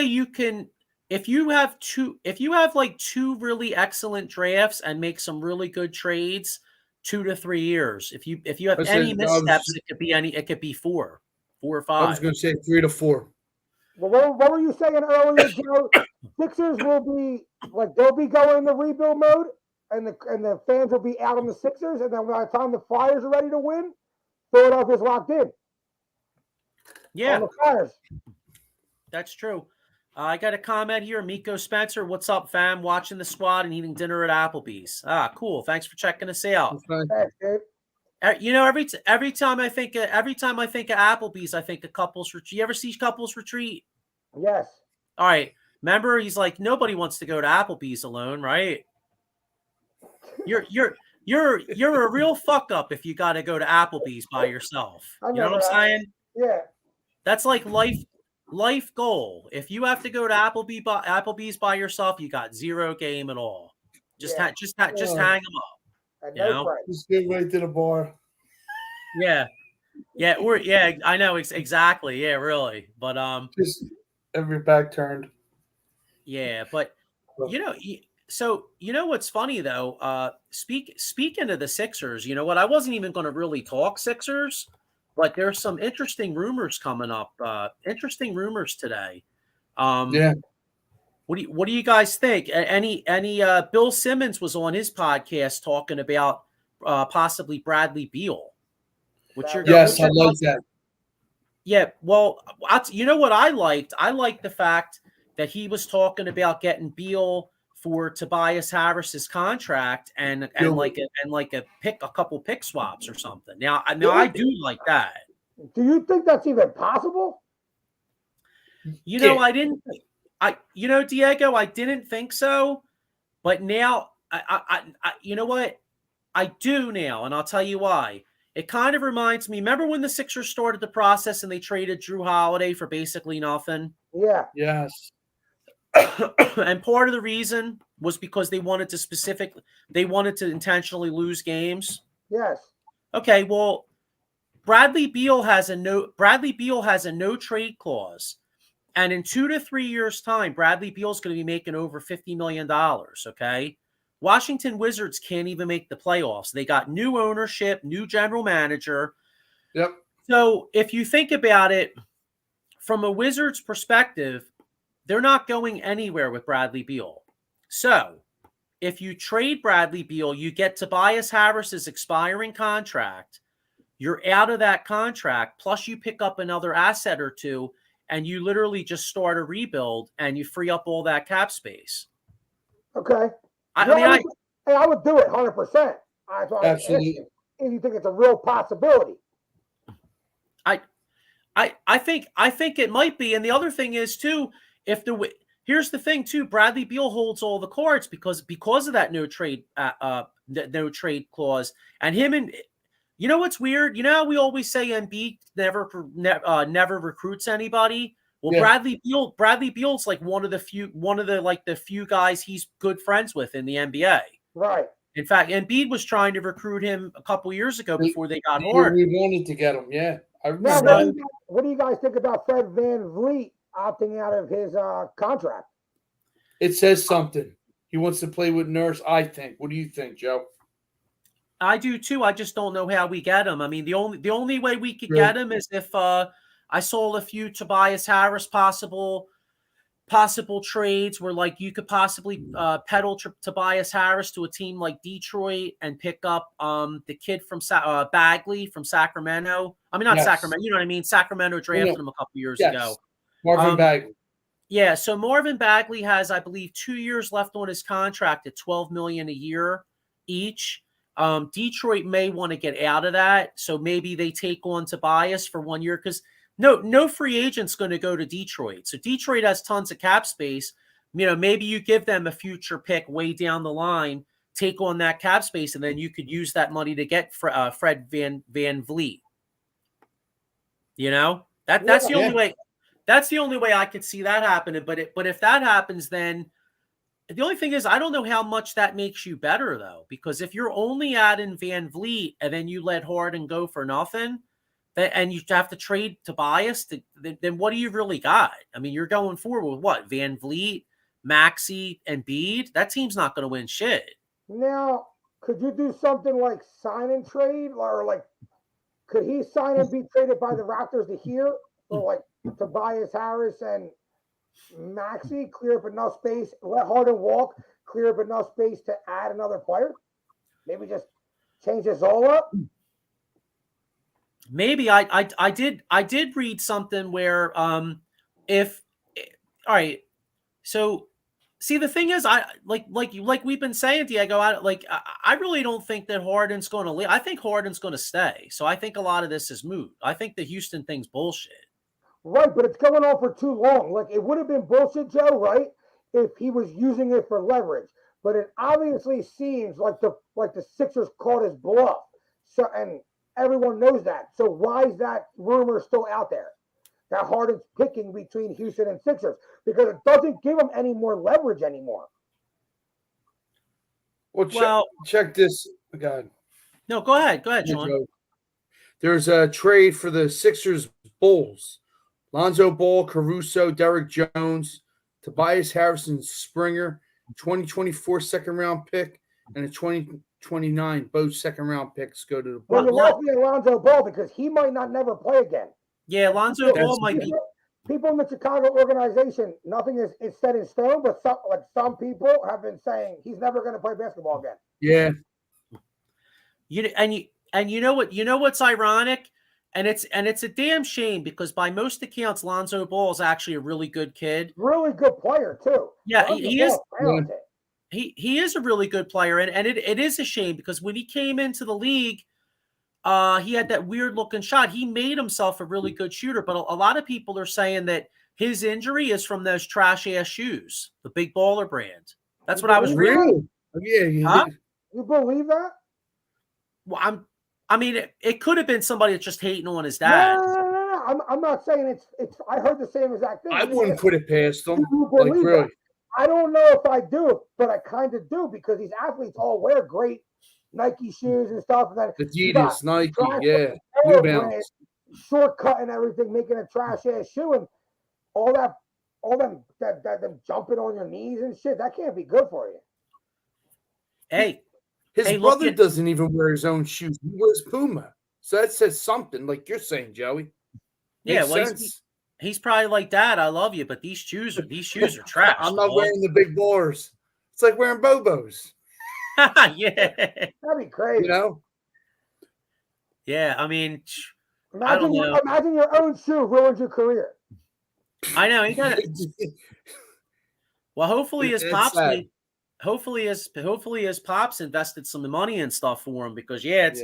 you can, if you have like two really excellent drafts and make some really good trades, 2 to 3 years. If you have any missteps, it could be 4 or 5. I was going to say 3 to 4. Well, what were you saying earlier, Joe? Sixers will be they'll be going into rebuild mode, and the fans will be out on the Sixers, and then by the time the Flyers are ready to win, Philadelphia's locked in. Yeah, on the Flyers. That's true. I got a comment here. Miko Spencer, what's up, fam? Watching the squad and eating dinner at Applebee's. Cool. Thanks for checking us out. Thanks, dude. Every time I think of Applebee's, I think of couples retreat. You ever see couples retreat? Yes. All right. Remember, he's like, nobody wants to go to Applebee's alone, right? You're a real fuck up if you got to go to Applebee's by yourself. You know what I'm saying? Yeah. That's like life goal. If you have to go to Applebee's by yourself, you got zero game at all. Just hang them up. Just get right to the bar. Yeah, I know exactly. Yeah, really. But just every back turned. Yeah, but so what's funny though? Speaking of the Sixers, you know what? I wasn't even going to really talk Sixers, but there's some interesting rumors coming up. Interesting rumors today. Yeah. What do you guys think? Any Bill Simmons was on his podcast talking about possibly Bradley Beal. Yes, I like that. Yeah, well, you know what I liked? I liked the fact that he was talking about getting Beal for Tobias Harris's contract and a couple pick swaps or something. Now I do like that. Do you think that's even possible? Diego, I didn't think so, but now I you know what? I do now, and I'll tell you why. It kind of reminds me, remember when the Sixers started the process and they traded Drew Holiday for basically nothing? Yeah. Yes. And part of the reason was because they wanted to intentionally lose games. Yes. Okay, well, Bradley Beal has a no trade clause. And in 2 to 3 years' time, Bradley Beal's going to be making over $50 million, okay? Washington Wizards can't even make the playoffs. They got new ownership, new general manager. Yep. So if you think about it, from a Wizards perspective, they're not going anywhere with Bradley Beal. So if you trade Bradley Beal, you get Tobias Harris's expiring contract. You're out of that contract, plus you pick up another asset or two, and you literally just start a rebuild, and you free up all that cap space. Okay. I would do it 100%. Absolutely. If you think it's a real possibility. I think it might be, and the other thing is too, here's the thing too, Bradley Beal holds all the cards because of that no trade clause, and him and. You know what's weird? You know how we always say Embiid never recruits anybody? Well, yeah. Bradley Beal's like one of the few guys he's good friends with in the NBA. Right. In fact, Embiid was trying to recruit him a couple years ago before they got hard. We wanted to get him, yeah. Now, what do you guys think about Fred VanVleet opting out of his contract? It says something. He wants to play with Nurse, I think. What do you think, Joe? I do too. I just don't know how we get him. I mean, the only way we could get him is if I saw a few Tobias Harris possible trades where like you could possibly peddle Tobias Harris to a team like Detroit and pick up the kid from Bagley from Sacramento. I mean, not Sacramento. You know what I mean? Sacramento drafted him a couple years ago. Marvin Bagley. Yeah, so Marvin Bagley has, I believe, 2 years left on his contract at $12 million a year each. Detroit may want to get out of that, so maybe they take on Tobias for 1 year because no free agent's going to go to Detroit. So Detroit has tons of cap space. Maybe you give them a future pick way down the line, take on that cap space, and then you could use that money to get Fred Van Vliet. That's the only way. That's the only way I could see that happening. But if that happens, then the only thing is I don't know how much that makes you better, though, because if you're only adding Van Vliet and then you let Harden go for nothing, and you have to trade Tobias, then what do you really got? I mean, you're going forward with what? Van Vliet, Maxey, and Bede? That team's not going to win shit. Now, could you do something like sign and trade, or like could he sign and be traded by the Raptors to here, or like Tobias Harris and Maxey, clear up enough space, let Harden walk, clear up enough space to add another player? Maybe just change this all up? Maybe I did read something where if all right, so see the thing is I like we've been saying, Diego, I really don't think that Harden's going to leave. I think Harden's going to stay. So I think a lot of this is moot. I think the Houston thing's bullshit. Right, but it's going on for too long. Like, it would have been bullshit, Joe, right, if he was using it for leverage. But it obviously seems like the Sixers caught his bluff. So, and everyone knows that. So why is that rumor still out there? That Harden's picking between Houston and Sixers, because it doesn't give him any more leverage anymore. Well, check this. God. No, go ahead, Sean. There's a trade for the Sixers Bulls. Lonzo Ball, Caruso, Derek Jones, Tobias Harrison, Springer, 2024 second-round pick, and a 2029. Both second-round picks go to the Bulls. Well, you lost me at Lonzo Ball because he might not never play again. Yeah, Lonzo Ball might be. People in the Chicago organization, nothing is set in stone, but some people have been saying he's never going to play basketball again. Yeah. You know what's ironic? And it's a damn shame because by most accounts, Lonzo Ball is actually a really good kid. Really good player, too. Yeah, he is. He is a really good player. And it is a shame because when he came into the league, he had that weird looking shot. He made himself a really good shooter. But a lot of people are saying that his injury is from those trash ass shoes, the Big Baller brand. That's what I was reading. Yeah. Huh? You believe that? Well, it could have been somebody that's just hating on his dad. No. I'm not saying it's. I heard the same exact thing. I wouldn't put it past them. Like, really. I don't know if I do, but I kind of do because these athletes all wear great Nike shoes and stuff. And then Adidas, Nike, yeah, New Balance, shortcut and everything, making a trash ass shoe and all them jumping on your knees and shit. That can't be good for you. Hey. His brother doesn't even wear his own shoes. He wears Puma. So that says something, like you're saying, Joey. Yeah, well, he's probably like, Dad, I love you, but these shoes are trash. I'm not wearing the big bars. It's like wearing Bobos. Yeah. That'd be crazy. You know? Yeah, I mean, imagine your own shoe ruins your career. I know. He got it. Well, hopefully his pops hopefully his pops invested some money and stuff for him because it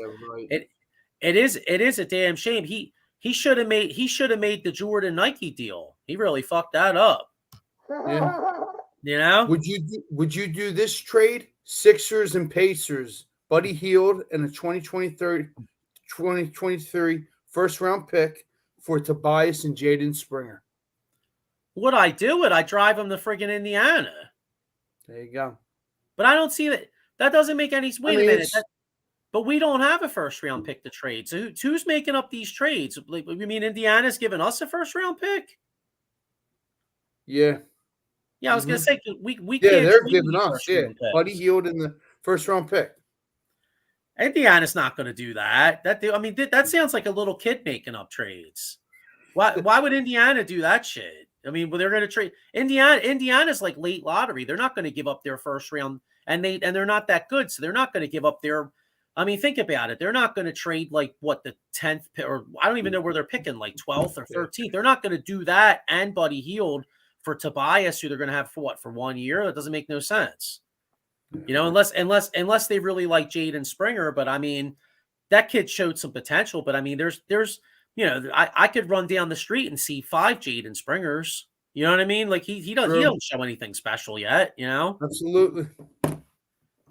is a damn shame. He should have made the Jordan Nike deal. He really fucked that up. Yeah. You know? Would you do this trade? Sixers and Pacers, Buddy Hield and a 2023 first round pick for Tobias and Jaden Springer. Would I do it? I drive him to friggin' Indiana. There you go. But I don't see that. That doesn't make any. Wait a minute. But we don't have a first round pick to trade. So who's making up these trades? Like, you mean Indiana's giving us a first round pick? Yeah. Yeah, I was gonna say we can't. Yeah, they're giving us. Yeah, Buddy Hield in the first round pick. Indiana's not going to do that. That sounds like a little kid making up trades. Why would Indiana do that shit? I mean, well, they're going to trade Indiana's like late lottery. They're not going to give up their first round, and they're not that good, so they're not going to give up their. I mean, think about it. They're not going to trade like the 10th pick, or I don't even know where they're picking, like 12th or 13th. They're not going to do that and Buddy Hield for Tobias, who they're going to have for 1 year. That doesn't make no sense. Unless they really like Jaden Springer. But I mean, that kid showed some potential. But I mean, there's I could run down the street and see 5 Jaden Springers. You know what I mean? Like he don't show anything special yet. Absolutely.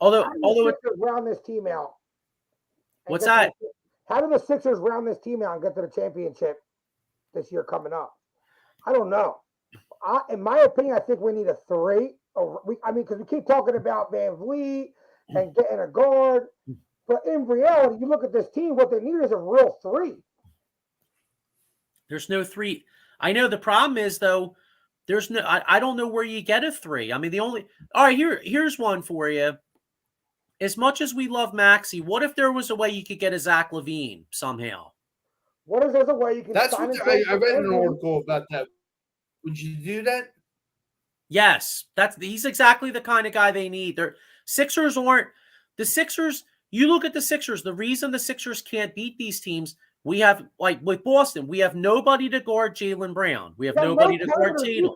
Although round this team out. What's that? How do the Sixers round this team out and get to the championship this year coming up? I don't know. In my opinion, I think we need a 3. Because we keep talking about Van Vliet and getting a guard, but in reality, you look at this team. What they need is a real 3. There's no 3. I know the problem is though. There's no. I don't know where you get a 3. I mean, all right. Here's one for you. As much as we love Maxey, what if there was a way you could get a Zach LaVine somehow? What if there's a way you can? That's what I read an article about that. Would you do that? Yes, he's exactly the kind of guy they need. Sixers aren't the Sixers. You look at the Sixers. The reason the Sixers can't beat these teams, we have like with Boston, we have nobody to guard Jaylen Brown. We have nobody to guard Tatum.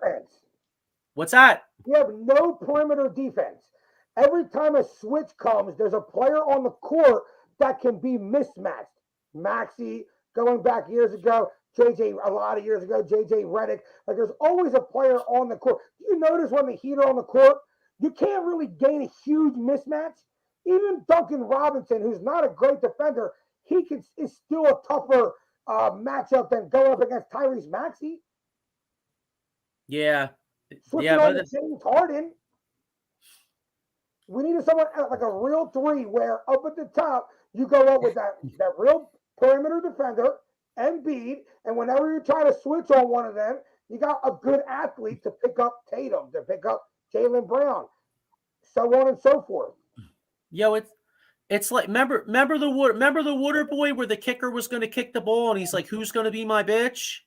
What's that? We have no perimeter defense. Every time a switch comes, there's a player on the court that can be mismatched. Maxey, going back years ago, a lot of years ago, JJ Redick. Like there's always a player on the court. You notice when the Heat are on the court, you can't really gain a huge mismatch. Even Duncan Robinson, who's not a great defender, is still a tougher matchup than going up against Tyrese Maxey. Yeah. Switching on to James Harden. We needed someone like a real 3 where up at the top, you go up with that real perimeter defender, Embiid, and whenever you try to switch on one of them, you got a good athlete to pick up Tatum, to pick up Jaylen Brown, so on and so forth. It's like remember the water boy where the kicker was going to kick the ball and he's like, "Who's going to be my bitch?"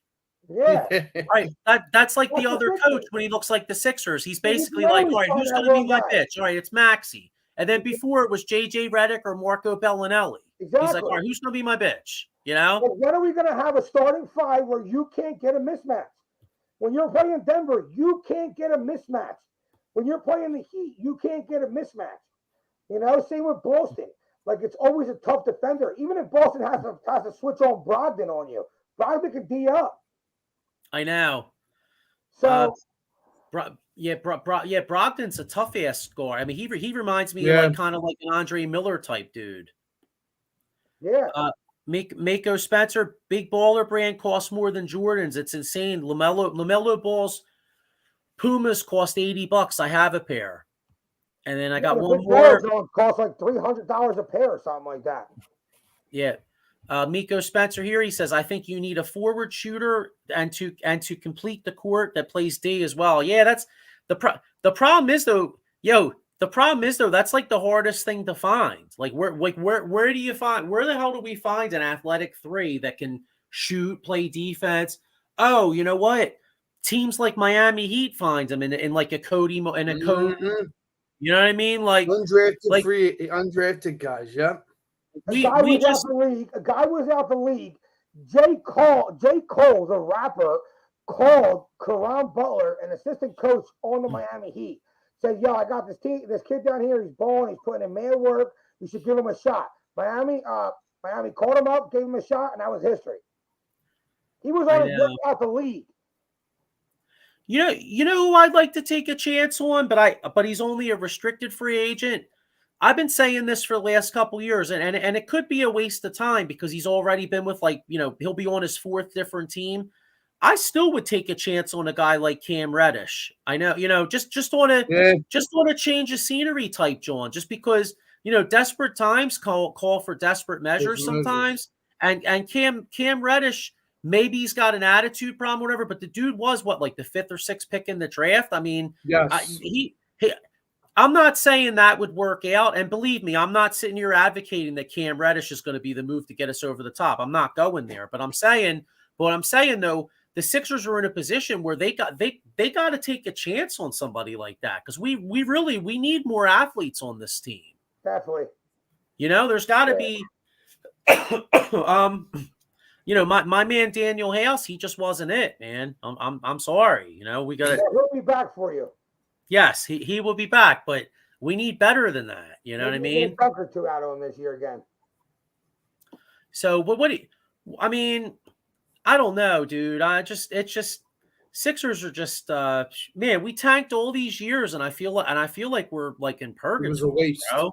Yeah, right. That's like the other coach when he looks like the Sixers. He's basically like, "All right, who's going to be my bitch?" All right, it's Maxey. And then before it was JJ Redick or Marco Bellinelli. Exactly. He's like, "All right, who's going to be my bitch?" But when are we going to have a starting 5 where you can't get a mismatch? When you're playing Denver, you can't get a mismatch. When you're playing the Heat, you can't get a mismatch. Same with Boston. Like it's always a tough defender. Even if Boston has to switch on Brogdon on you, Brogdon can D up. I know. So, Brogdon's a tough ass scorer. I mean, he reminds me of kind of like an Andre Miller type dude. Yeah. Mako Spencer, big baller brand costs more than Jordan's. It's insane. LaMelo balls, Pumas cost $80. I have a pair. And then I got one more. Cost like $300 a pair or something like that. Yeah. Miko Spencer here. He says, I think you need a forward shooter and to complete the court that plays D as well. Yeah, that's the problem is though, that's like the hardest thing to find. Like where do you find, where the hell do we find an athletic 3 that can shoot, play defense? Oh, you know what? Teams like Miami Heat find them in like a Cody and a Cody. Mm-hmm. You know what I mean? Like undrafted guys. Yeah. A guy was out the league. J. Cole, the rapper, called Caron Butler, an assistant coach on the Miami Heat. Said, "Yo, I got this kid down here. He's balling. He's putting in man work. You should give him a shot." Miami called him up, gave him a shot, and that was history. He was on his way out the league. You know who I'd like to take a chance on, but he's only a restricted free agent. I've been saying this for the last couple of years, and it could be a waste of time because he's already been with he'll be on his 4th different team. I still would take a chance on a guy like Cam Reddish. I know, just on a change of scenery type, John, just because, desperate times call for desperate measures sometimes. And Cam Reddish, maybe he's got an attitude problem, whatever, but the dude was like the 5th or 6th pick in the draft. I mean, yes. I'm not saying that would work out. And believe me, I'm not sitting here advocating that Cam Reddish is going to be the move to get us over the top. I'm not going there, but I'm saying though, the Sixers are in a position where they got to take a chance on somebody like that. Cause we need more athletes on this team. Definitely. There's gotta be, my man Daniel House, he just wasn't it, man. I'm sorry. We got to. He'll be back for you. Yes, he will be back, but we need better than that. You know what I Maybe mean? a dunk or two out of him this year again. So, but I mean, I don't know, dude. It's just Sixers are just man. We tanked all these years, and I feel like we're like in purgatory. It was a waste. Bro.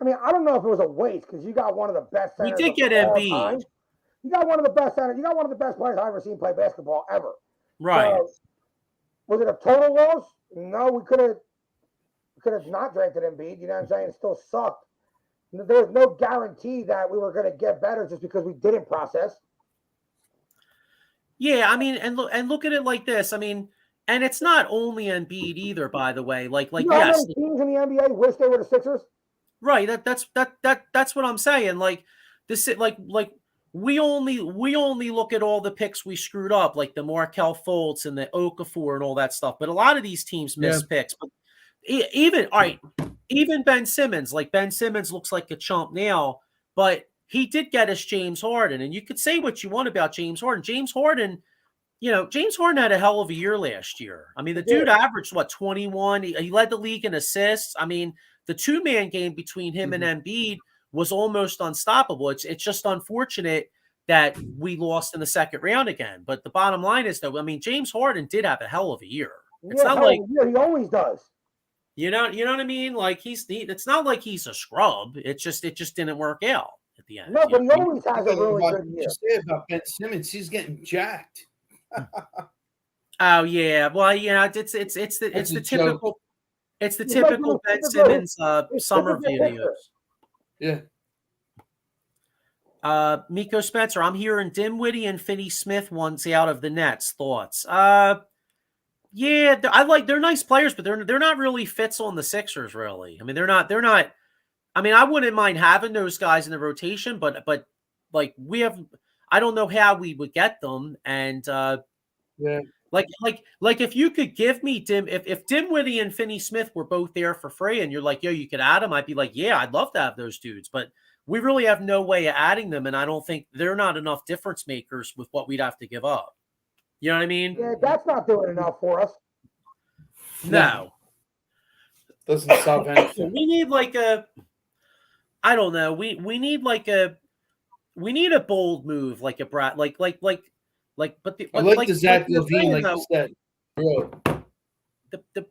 I mean, I don't know if it was a waste because you got one of the best We centers did get of all Embiid. time. You got one of the best centers. You got one of the best players I've ever seen play basketball ever. Right. So, was it a total loss? No, we could have not drafted Embiid. You know what I'm saying? It still sucked. There was no guarantee that we were going to get better just because we didn't process. Yeah, I mean, and look at it like this. I mean, and it's not only Embiid either, by the way. Like You know how yes, many teams in the NBA wish they were the Sixers? right. That's what I'm saying. Like this, like we only look at all the picks we screwed up, like the Markelle Fultz and the Okafor and all that stuff. But a lot of these teams miss picks. But even Ben Simmons, like Ben Simmons looks like a chump now, but he did get us James Harden. And you could say what you want about James Harden. James Harden had a hell of a year last year. I mean, the dude averaged 21. He led the league in assists. I mean, the two-man game between him and Embiid was almost unstoppable. It's just unfortunate that we lost in the second round again. But the bottom line is, though, I mean, James Harden did have a hell of a year. It's not like he always does. you know what I mean? Like it's not like he's a scrub. It just didn't work out at the end. No, but he always has a really good year. You say about Ben Simmons, he's getting jacked. Oh yeah, well it's the typical joke. It's the typical Ben Simmons summer videos. Yeah. Miko Spencer, I'm hearing Dinwiddie and Finney Smith ones out of the Nets. Thoughts? Yeah, they're nice players, but they're not really fits on the Sixers. Really, I mean they're not. I mean I wouldn't mind having those guys in the rotation, but like we have, I don't know how we would get them, and yeah. Like if you could give me if Dinwiddie and Finney Smith were both there for free and you're like, yo, you could add them, I'd be like, yeah, I'd love to have those dudes. But we really have no way of adding them. And I don't think they're not enough difference makers with what we'd have to give up. You know what I mean? Yeah, that's not doing enough for us. No. Doesn't solve anything. We need like I don't know. We need a bold move, like a brat, but I like the Zach LaVine, like you said. Bro. The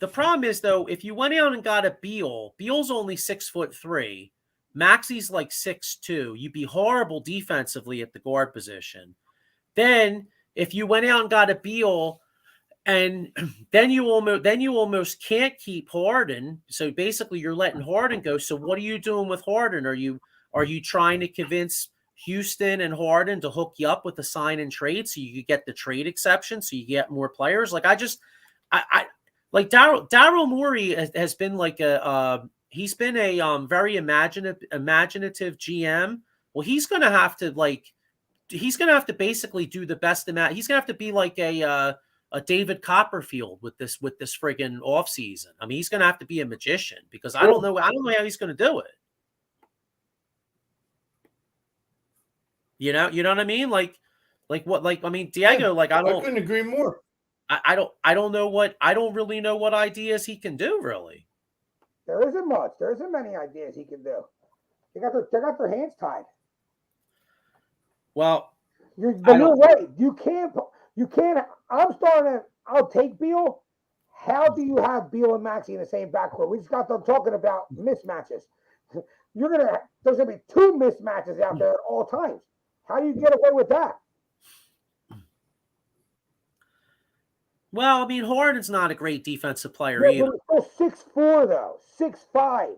problem is though, if you went out and got a Beal's only 6'3", Maxi's like 6'2", you'd be horrible defensively at the guard position. Then if you went out and got a Beal, and then you almost can't keep Harden. So basically, you're letting Harden go. So what are you doing with Harden? Are you trying to convince Houston and Harden to hook you up with the sign and trade so you could get the trade exception so you get more players? Like I like Daryl Morey has been like he's been a very imaginative GM. Well, he's gonna have to basically do the best amount. He's gonna have to be like a David Copperfield with this friggin' offseason. I mean, he's gonna have to be a magician because I don't know how he's gonna do it. You know what I mean? Like I mean, Diego, like I couldn't agree more. I don't really know what ideas he can do, really. There isn't much. There isn't many ideas he can do. They got their hands tied. Well, You're right. You can't. I'll take Beal. How do you have Beal and Maxey in the same backcourt? We just got done talking about mismatches. There's gonna be two mismatches out there at all times. How do you get away with that? well, I mean, Harden's not a great defensive player either. But he's still 6'4", though, 6'5".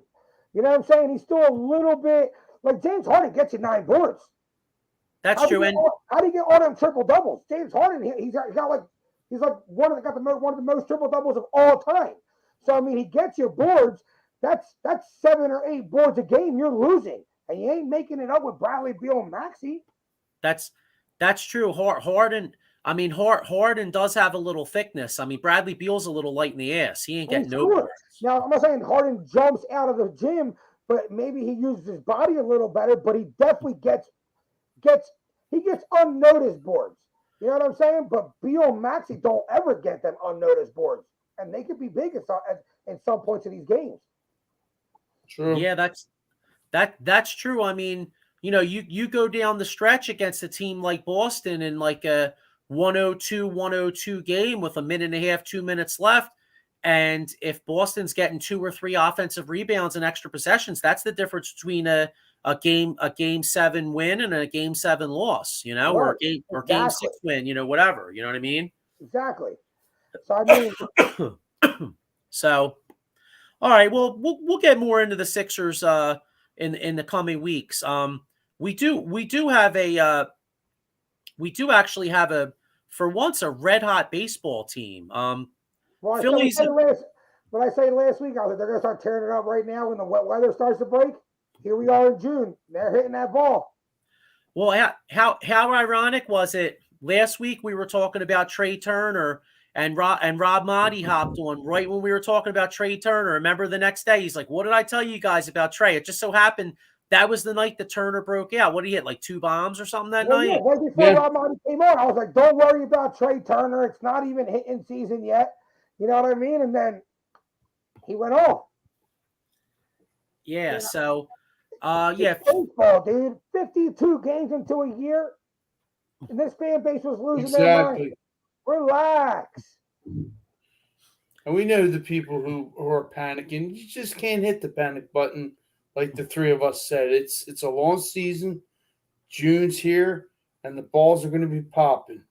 You know what I'm saying? He's still a little bit like James Harden gets you 9 boards. That's true. And how do you get all them triple doubles? James Harden, he's one of the most triple doubles of all time. So I mean, he gets you boards. That's 7 or 8 boards a game you're losing, and you ain't making it up with Bradley Beal and Maxey. That's true. Harden. I mean, Harden does have a little thickness. I mean, Bradley Beal's a little light in the ass. He ain't getting no boards. Now I'm not saying Harden jumps out of the gym, but maybe he uses his body a little better. But he definitely gets unnoticed boards. You know what I'm saying? But Beal and Maxey don't ever get them unnoticed boards, and they could be big in some points of these games. True. Yeah, that's true. I mean, you go down the stretch against a team like Boston in like a 102 game with a minute and a half, 2 minutes left. And if Boston's getting 2 or 3 offensive rebounds and extra possessions, that's the difference between a game 7 win and a game 7 loss, or game 6 win, whatever. You know what I mean? Exactly. So I mean, so all right, well, we'll get more into the Sixers in the coming weeks. We do actually have for once a red hot baseball team. well, Phillies. What I say last week, I was like, they're going to start tearing it up right now when the wet weather starts to break. Here we are in June. They're hitting that ball. Well, how ironic was it? Last week we were talking about Trey Turner, and Rob Motti hopped on right when we were talking about Trey Turner. Remember, the next day he's like, "What did I tell you guys about Trey?" It just so happened that was the night that Turner broke out. What did he hit, like 2 bombs or something that night? Yeah, right before Rob Motti came on, I was like, "Don't worry about Trey Turner. It's not even hitting season yet." You know what I mean? And then he went off. Yeah. So, It's baseball, dude. 52 games into a year, and this fan base was losing their mind. Relax. And we know the people who are panicking. You just can't hit the panic button like the three of us said. It's a long season. June's here, and the balls are going to be popping,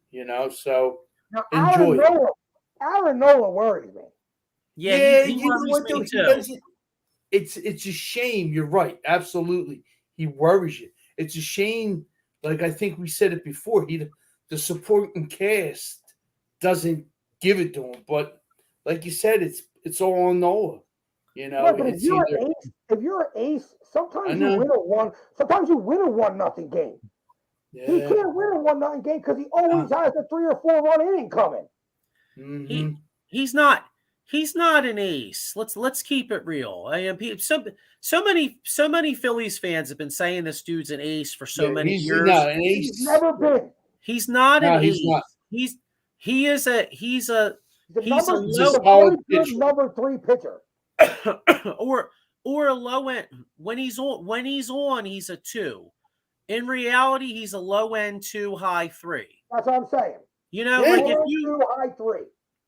so now, enjoy it. Aaron Nola worries me. Yeah, he you know what, though? It's a shame. You're right. Absolutely. He worries you. It's a shame. Like I think we said it before. The supporting cast doesn't give it to him. But like you said, it's all on Nola. But if you're an ace, sometimes you win a 1-0 game. Yeah. He can't win a 1-0 game because he always has a 3 or 4 run inning coming. Mm-hmm. He's not an ace. Let's keep it real. I mean, so many Phillies fans have been saying this dude's an ace for so many years. He's not an ace. He's never been. He's not an ace. Not. He's a number 3 pitcher. or a low end. When he's on, he's a 2. In reality, he's a low end 2, high 3. That's what I'm saying.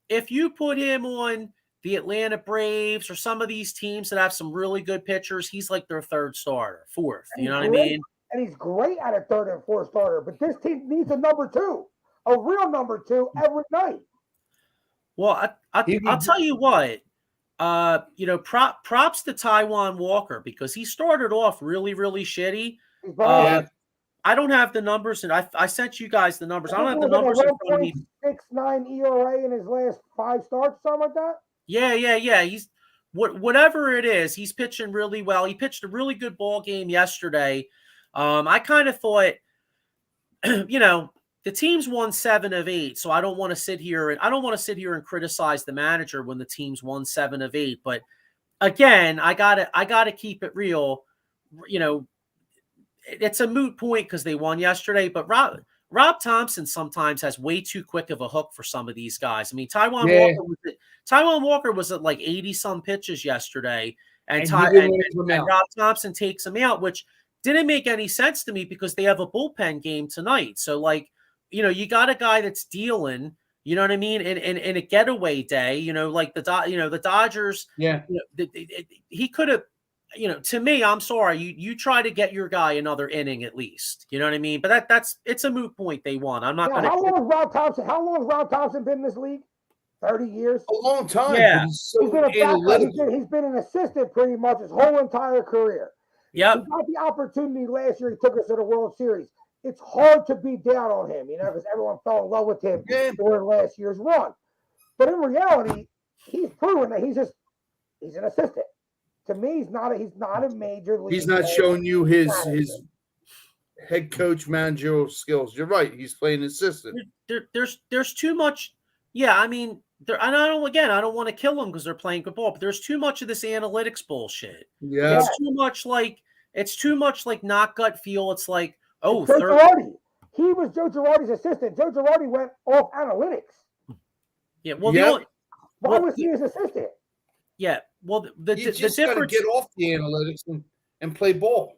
If you put him on the Atlanta Braves or some of these teams that have some really good pitchers, he's like their 3rd starter, 4th. You know what I mean? And he's great at a 3rd and 4th starter. But this team needs a number 2, a real number 2 every night. Well, I'll tell you what. Props to Taijuan Walker because he started off really, really shitty. I don't have the numbers, and I sent you guys the numbers. I don't have the numbers in front of me. 1.69 ERA in his last 5 starts, something like that. Yeah. He's whatever it is. He's pitching really well. He pitched a really good ball game yesterday. I kind of thought, the team's won 7 of 8, so I don't want to sit here and criticize the manager when the team's won 7 of 8. But again, I gotta keep it real. It's a moot point because they won yesterday. But Rob Thompson sometimes has way too quick of a hook for some of these guys. I mean, Taijuan Walker was at like 80-some pitches yesterday, and Rob Thompson takes him out, which didn't make any sense to me because they have a bullpen game tonight. So you got a guy that's dealing, you know what I mean, in a getaway day, like the Dodgers. Yeah. He could have, to me, I'm sorry, you try to get your guy another inning at least. You know what I mean? But it's a moot point. They won. I'm not going to. How long has Rob Thompson been in this league? 30 years. A long time. Yeah. He's been an assistant pretty much his whole entire career. Yeah. He got the opportunity last year. He took us to the World Series. It's hard to be down on him, because everyone fell in love with him during last year's run. But in reality, he's proven that he's an assistant. To me, he's not a major league. He's not showing you his head coach managerial skills. You're right. He's playing assistant. There's too much. Yeah, I mean, and I don't want to kill them because they're playing good ball, but there's too much of this analytics bullshit. Yeah. It's too much like not gut feel. It's like, oh, Joe Girardi. He was Joe Girardi's assistant. Joe Girardi went off analytics. Yeah, well, Yep. Why was he his assistant? Yeah, well, the just got to difference. get off the analytics and play ball.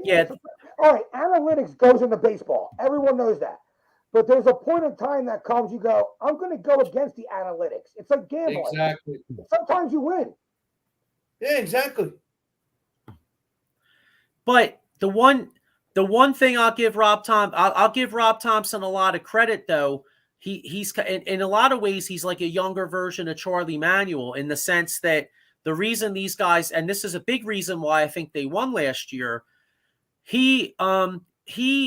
Yeah. All right, analytics goes into baseball. Everyone knows that. But there's a point in time that comes, you go, I'm going to go against the analytics. It's like gambling. Exactly. Sometimes you win. Yeah, exactly. But the one thing I'll give Rob Thompson a lot of credit, though. He's in a lot of ways, he's like a younger version of Charlie Manuel in the sense that the reason these guys, and this is a big reason why I think they won last year, he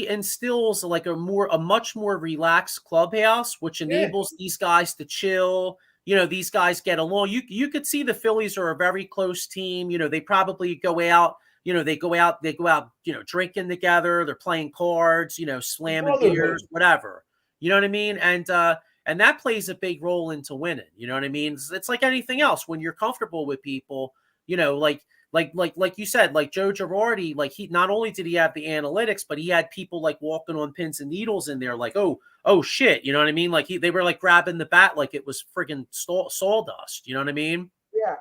instills like a much more relaxed clubhouse, which enables these guys to chill. These guys get along. You could see the Phillies are a very close team. They probably go out. They go out, drinking together. They're playing cards, slamming beers, whatever. You know what I mean? And that plays a big role into winning. You know what I mean? It's like anything else. When you're comfortable with people, like you said, like Joe Girardi, like he not only did he have the analytics, but he had people like walking on pins and needles in there, like, oh shit, you know what I mean? Like they were like grabbing the bat like it was friggin' sawdust. You know what I mean? Yeah.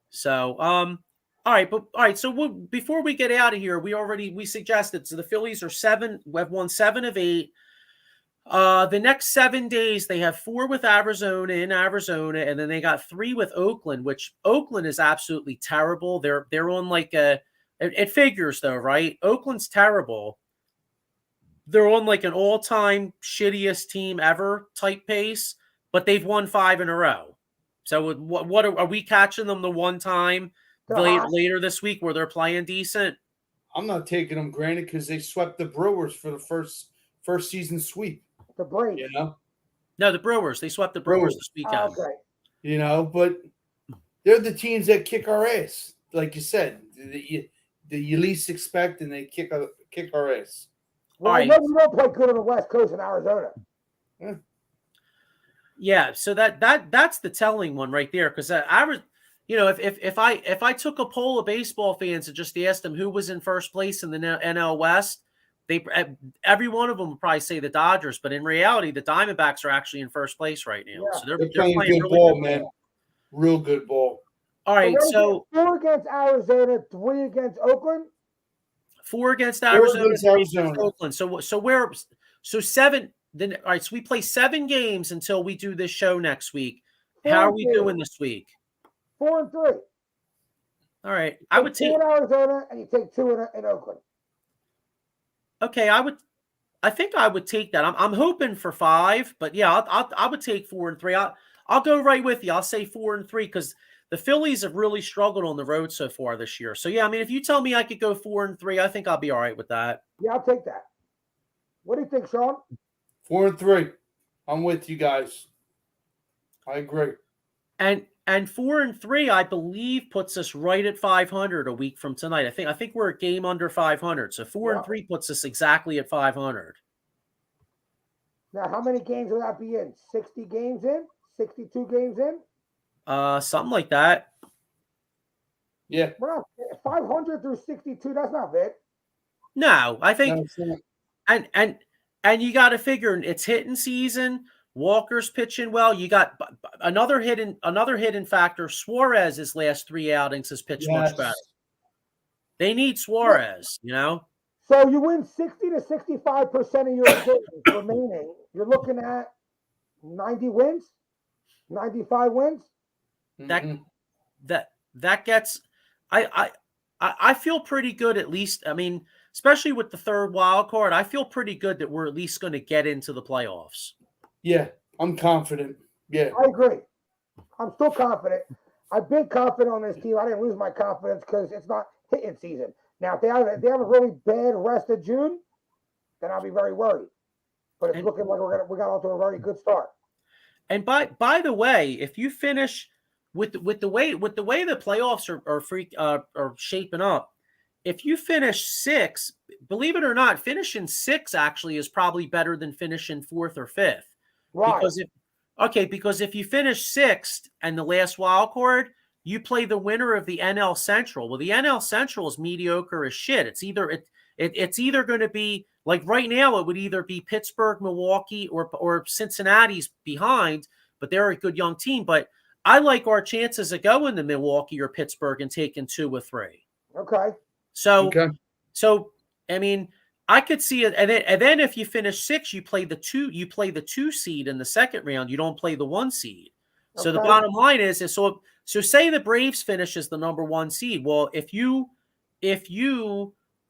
So all right. So before we get out of here, we suggested, so the Phillies are have won 7 of 8. The next 7 days, they have 4 with Arizona, and then they got 3 with Oakland, which Oakland is absolutely terrible. They're on like it figures though, right? Oakland's terrible. They're on like an all-time shittiest team ever type pace, but they've won 5 in a row. So what are we catching them the one time later this week where they're playing decent? I'm not taking them granted because they swept the Brewers for the first season sweep. The Braves. No, the Brewers. They swept the Brewers this weekend. Okay. But they're the teams that kick our ass. Like you said, you least expect, and they kick our ass. Well, I know we don't play good on the West Coast in Arizona. Yeah, so that's the telling one right there, because if I took a poll of baseball fans and just asked them who was in first place in the NL West, every one of them would probably say the Dodgers, but in reality, the Diamondbacks are actually in first place right now. Yeah. So they're playing playing good really ball, good man. ball. Real good ball. All right, so 4 against Arizona, 3 against Oakland. 4 against Arizona, 3 against Arizona. Oakland. So 7. Then all right, so we play 7 games until we do this show next week. How are we doing this week? 4 and 3. All right, I would take 2 in Arizona, and you take 2 in Oakland. Okay, I think I would take that. I'm hoping for 5, but yeah, I would take 4 and 3. I'll go right with you. I'll say 4 and 3 because the Phillies have really struggled on the road so far this year. So yeah, I mean, if you tell me I could go 4 and 3, I think I'll be all right with that. Yeah, I'll take that. What do you think, Sean? 4 and 3. I'm with you guys. I agree. And 4 and 3, I believe, puts us right at 500 a week from tonight. I think we're a game under 500. So 4 and 3 puts us exactly at 500. Now, how many games will that be in? 60 games in? 62 games in? Something like that. Yeah. Well, 500 through 62, that's not bad. No, I think and you got to figure it's hitting season. Walker's pitching well. You got another hidden factor. Suarez, his last 3 outings, has pitched much better. They need Suarez, So you win 60 to 65% of your games remaining. You're looking at 90 wins, 95 wins. That gets. I feel pretty good, at least. I mean, especially with the 3rd wild card, I feel pretty good that we're at least going to get into the playoffs. Yeah, I'm confident. Yeah, I agree. I'm still confident. I've been confident on this team. I didn't lose my confidence because it's not hitting season. Now, if they have a really bad rest of June, then I'll be very worried. But it's looking like we got off to a very good start. And by the way, if you finish with the way the playoffs are shaping up, if you finish 6, believe it or not, finishing 6 actually is probably better than finishing 4th or 5th. Right. Because Okay, because if you finish sixth and the last wild card, you play the winner of the NL Central. Well, the NL Central is mediocre as shit. It's either going to be like right now, it would either be Pittsburgh, Milwaukee, or Cincinnati's behind, but they're a good young team. But I like our chances of going to Milwaukee or Pittsburgh and taking 2 or 3. Okay. So I mean, I could see it, and then if you finish 6, you play the 2 seed in the second round. You don't play the 1 seed. So the bottom line is so say the Braves finish as the number 1 seed. Well, if you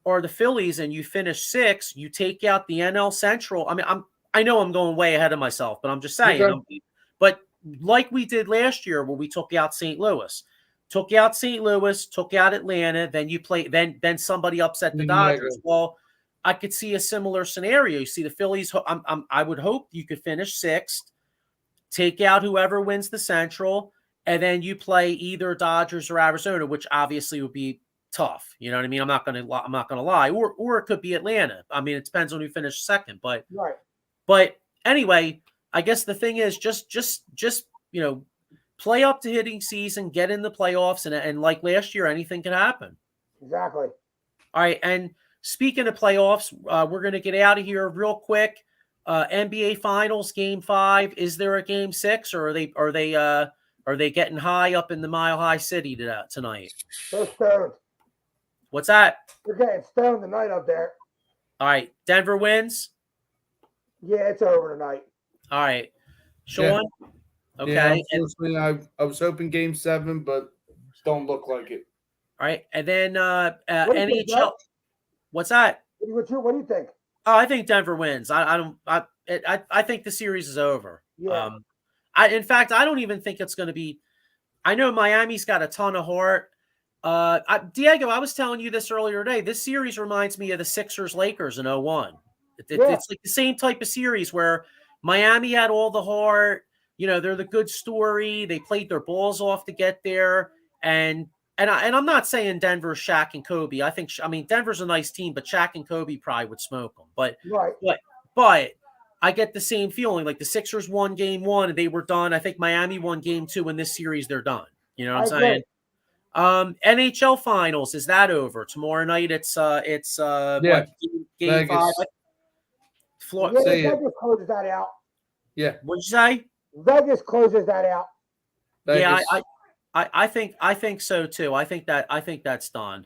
are the Phillies and you finish 6, you take out the NL Central. I mean, I know I'm going way ahead of myself, but I'm just saying. Okay. But like we did last year, where we took out St. Louis, took out Atlanta, then you play, then somebody upset the Dodgers. Well, I could see a similar scenario. You see the Phillies. I would hope you could finish 6th, take out whoever wins the Central, and then you play either Dodgers or Arizona, which obviously would be tough. You know what I mean? I'm not going to lie. Or it could be Atlanta. I mean, it depends on who finished second. But right. But anyway, I guess the thing is just play up to hitting season, get in the playoffs, and like last year, anything can happen. Exactly. All right, and speaking of playoffs, we're going to get out of here real quick. NBA Finals, Game 5. Is there a Game 6, or are they getting high up in the Mile High City tonight? They're stoned. What's that? They're getting stoned tonight up there. All right, Denver wins. Yeah, it's over tonight. All right, Sean. Yeah. Okay. Yeah, unfortunately, I was hoping Game 7, but don't look like it. All right, and then NHL. Think, what's that? What do you think? Oh, I think Denver wins. I think the series is over. Yeah. In fact, I don't even think it's going to be. I know Miami's got a ton of heart. Diego, I was telling you this earlier today. This series reminds me of the Sixers-Lakers in 2001. It's like the same type of series where Miami had all the heart. You know, they're the good story. They played their balls off to get there. And I'm not saying Denver's Shaq and Kobe. I mean, Denver's a nice team, but Shaq and Kobe probably would smoke them. But I get the same feeling. Like the Sixers won Game 1 and they were done. I think Miami won Game 2 in this series. They're done. You know what I'm saying? NHL Finals, is that over? Tomorrow night it's Game 5. Vegas closes that out. Yeah. What'd you say? Vegas closes that out. Vegas. Yeah, I think so too. I think that's done.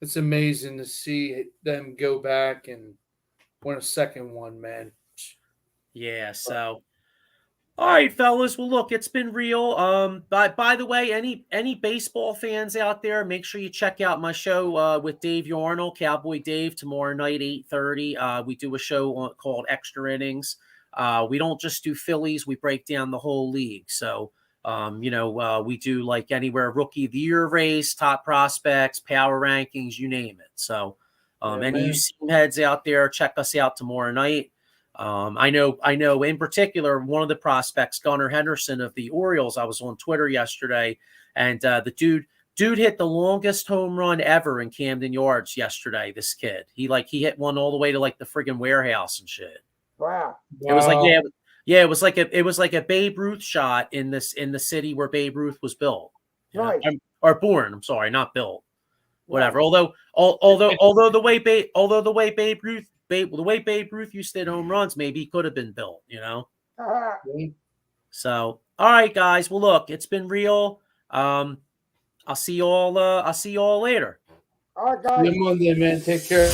It's amazing to see them go back and win a second one, man. Yeah, so all right, fellas. Well, look, it's been real. By the way, any baseball fans out there, make sure you check out my show with Dave Yarnell, Cowboy Dave, tomorrow night, 8:30. We do a show called Extra Innings. We don't just do Phillies; we break down the whole league. So, we do like anywhere Rookie of the Year race, top prospects, power rankings, you name it. So, any you seam heads out there, check us out tomorrow night. I know in particular, one of the prospects, Gunnar Henderson of the Orioles, I was on Twitter yesterday, and the dude hit the longest home run ever in Camden Yards yesterday. This kid, he hit one all the way to like the friggin' warehouse and shit. Wow. It was like, it was like a Babe Ruth shot in the city where Babe Ruth was built. Right. Or born. I'm sorry, not built. Whatever. Right. Although the way Babe Ruth used to hit home runs, maybe he could have been built, you know? So, all right, guys. Well, look, it's been real. I'll see you all later. All right, guys. See you Monday, man. Take care.